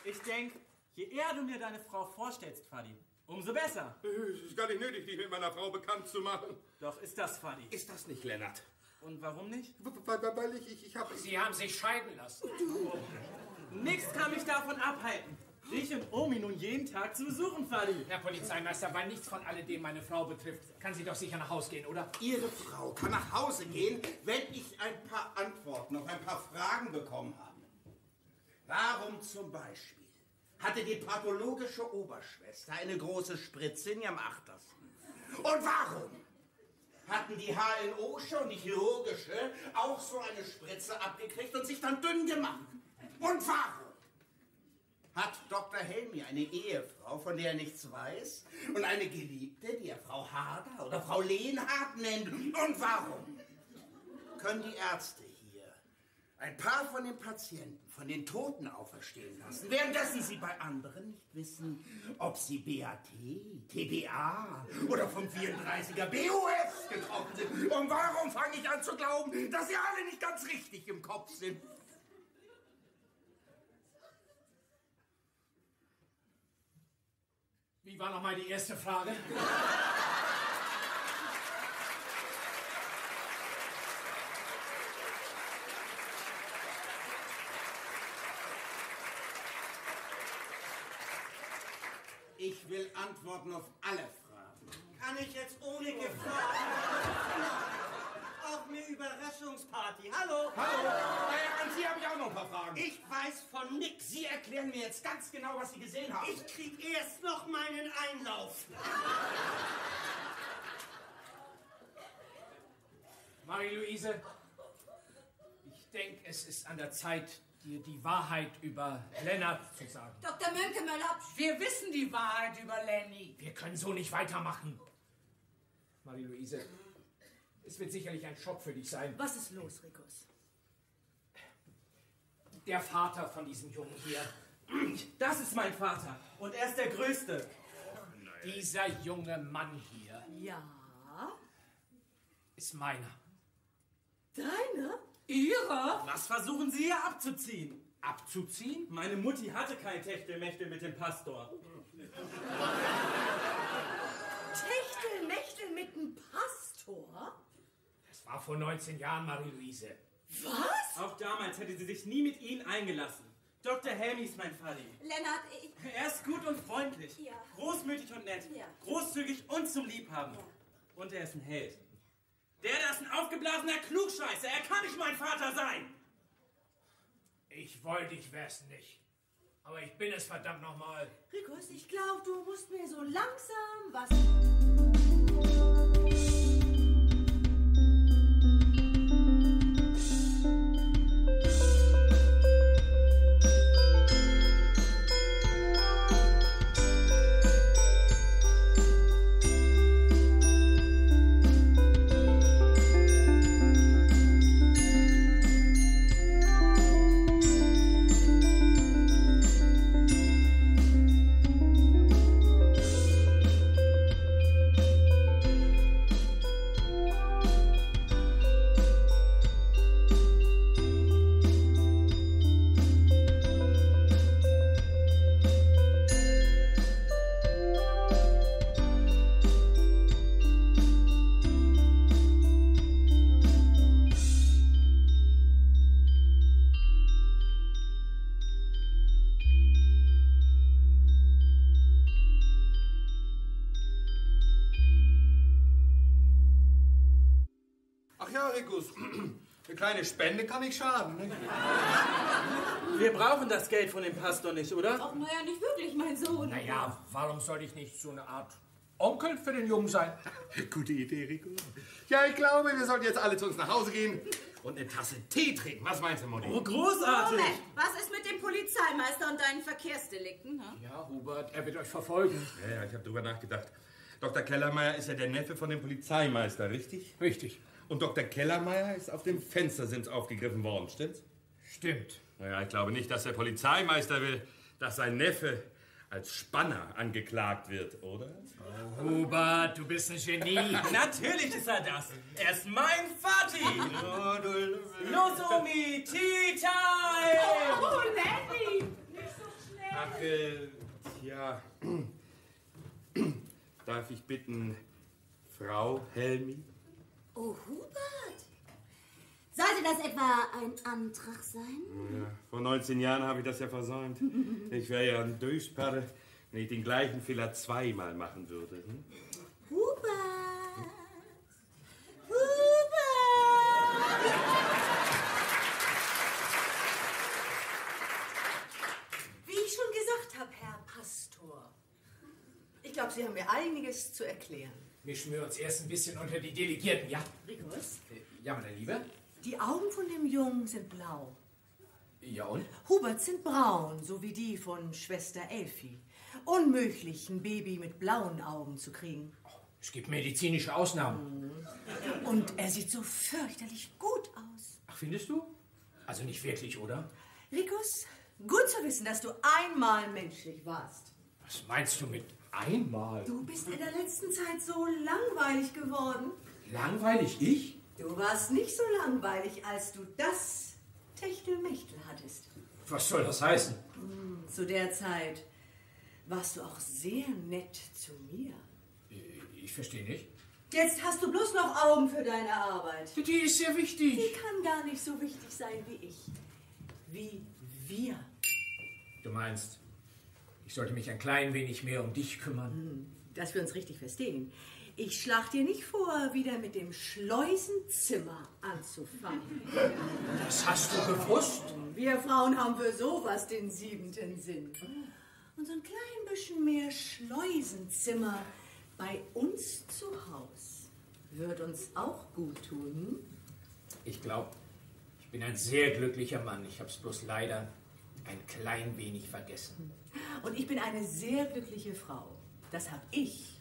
Ich denke, je eher du mir deine Frau vorstellst, Fadi, umso besser. Es ist gar nicht nötig, dich mit meiner Frau bekannt zu machen. Doch ist das, Fadi. Ist das nicht, Lennart? Und warum nicht? Weil ich habe... Sie haben sich scheiden lassen. Nichts kann mich davon abhalten, dich und Omi nun jeden Tag zu besuchen, Fadi. Herr Polizeimeister, weil nichts von alledem meine Frau betrifft, kann sie doch sicher nach Hause gehen, oder? Ihre Frau kann nach Hause gehen, wenn ich ein paar Antworten auf ein paar Fragen bekommen habe. Warum zum Beispiel hatte die pathologische Oberschwester eine große Spritze in ihrem Achtersten? Und warum hatten die HNO-sche und die chirurgische auch so eine Spritze abgekriegt und sich dann dünn gemacht? Und warum hat Dr. Helmi eine Ehefrau, von der er nichts weiß, und eine Geliebte, die er Frau Hager oder Frau Lehnhardt nennt? Und warum können die Ärzte hier ein paar von den Patienten von den Toten auferstehen lassen, währenddessen sie bei anderen nicht wissen, ob sie BAT, TBA oder vom 34er BOS getroffen sind? Und warum fange ich an zu glauben, dass sie alle nicht ganz richtig im Kopf sind? Wie war nochmal die erste Frage? Ich will Antworten auf alle Fragen. Kann ich jetzt ohne Gefahr... Auch eine Überraschungsparty. Hallo? Hallo? An Sie habe ich auch noch ein paar Fragen. Ich weiß von nix. Sie erklären mir jetzt ganz genau, was Sie gesehen haben. Ich krieg erst noch meinen Einlauf. Marie-Louise, ich denke, es ist an der Zeit, dir die Wahrheit über Lennart zu sagen. Dr. Mönkemöller, Wir wissen die Wahrheit über Lenny. Wir können so nicht weitermachen. Marie-Louise, es wird sicherlich ein Schock für dich sein. Was ist los, Rikus? Der Vater von diesem Jungen hier, Das ist mein Vater und er ist der Größte. dieser junge Mann hier, Ja? ist meiner. Deine? Ihre? Was versuchen Sie hier abzuziehen? Abzuziehen? Meine Mutti hatte kein Techtelmechtel mit dem Pastor. Techtelmechtel mit dem Pastor? Das war vor 19 Jahren, Marie-Louise. Was? Auch damals hätte sie sich nie mit Ihnen eingelassen. Dr. Helmi ist mein Vati. Lennart, ich... Er ist gut und freundlich, Ja. großmütig und nett, Ja. großzügig und zum Liebhaben. Ja. Und er ist ein Held. Der ist ein aufgeblasener Klugscheißer. Er kann nicht mein Vater sein. Ich wollte, ich wär's nicht. Aber ich bin es verdammt nochmal. Rikus, ich glaube, du musst mir so langsam was... Ach ja, Rikus, eine kleine Spende kann nicht schaden. Nicht? Wir brauchen das Geld von dem Pastor nicht, oder? Ach, naja, nicht wirklich, mein Sohn. Naja, warum soll ich nicht so eine Art Onkel für den Jungen sein? Gute Idee, Rico. Ja, ich glaube, wir sollten jetzt alle zu uns nach Hause gehen und eine Tasse Tee trinken. Was meinst du, Mutti? Oh, großartig! Moment, was ist mit dem Polizeimeister und deinen Verkehrsdelikten? Hm? Ja, Hubert, er wird euch verfolgen. Ja, ich habe drüber nachgedacht. Dr. Kellermeier ist ja der Neffe von dem Polizeimeister, richtig? Richtig. Und Dr. Kellermeier ist auf dem Fenstersims aufgegriffen worden, stimmt's? Stimmt. Naja, ich glaube nicht, dass der Polizeimeister will, dass sein Neffe als Spanner angeklagt wird, oder? Oh, Hubert, du bist ein Genie. Natürlich ist er das. Er ist mein Vati. Los, Omi, Tea Time! Oh, Lenny! Nicht so schnell! Ach, ja. Darf ich bitten, Frau Helmi? Oh, Hubert. Sollte das etwa ein Antrag sein? Ja, vor 19 Jahren habe ich das ja versäumt. Ich wäre ja ein Durchsperre, wenn ich den gleichen Fehler zweimal machen würde. Hm? Hubert. Wie ich schon gesagt habe, Herr Pastor, ich glaube, Sie haben mir einiges zu erklären. Mischen wir uns erst ein bisschen unter die Delegierten, ja? Rikus, Ja, meine Liebe? die Augen von dem Jungen sind blau. Ja, und? Huberts sind braun, so wie die von Schwester Elfi. Unmöglich, ein Baby mit blauen Augen zu kriegen. Es gibt medizinische Ausnahmen. Und er sieht so fürchterlich gut aus. Ach, findest du? Also nicht wirklich, oder? Rikus, gut zu wissen, dass du einmal menschlich warst. Was meinst du mit einmal? Du bist in der letzten Zeit so langweilig geworden. Langweilig, ich? Du warst nicht so langweilig, als du das Techtelmechtel hattest. Was soll das heißen? Zu der Zeit warst du auch sehr nett zu mir. Ich verstehe nicht. Jetzt hast du bloß noch Augen für deine Arbeit. Die ist sehr wichtig. Die kann gar nicht so wichtig sein wie ich. Wie wir. Du meinst, ich sollte mich ein klein wenig mehr um dich kümmern? Dass wir uns richtig verstehen. Ich schlag dir nicht vor, wieder mit dem Schleusenzimmer anzufangen. Das hast du gewusst? Wir Frauen haben für sowas den 7. Sinn. Und so ein klein bisschen mehr Schleusenzimmer bei uns zu Haus wird uns auch gut tun. Ich glaube, ich bin ein sehr glücklicher Mann. Ich habe es bloß leider ein klein wenig vergessen. Und ich bin eine sehr glückliche Frau. Das hab ich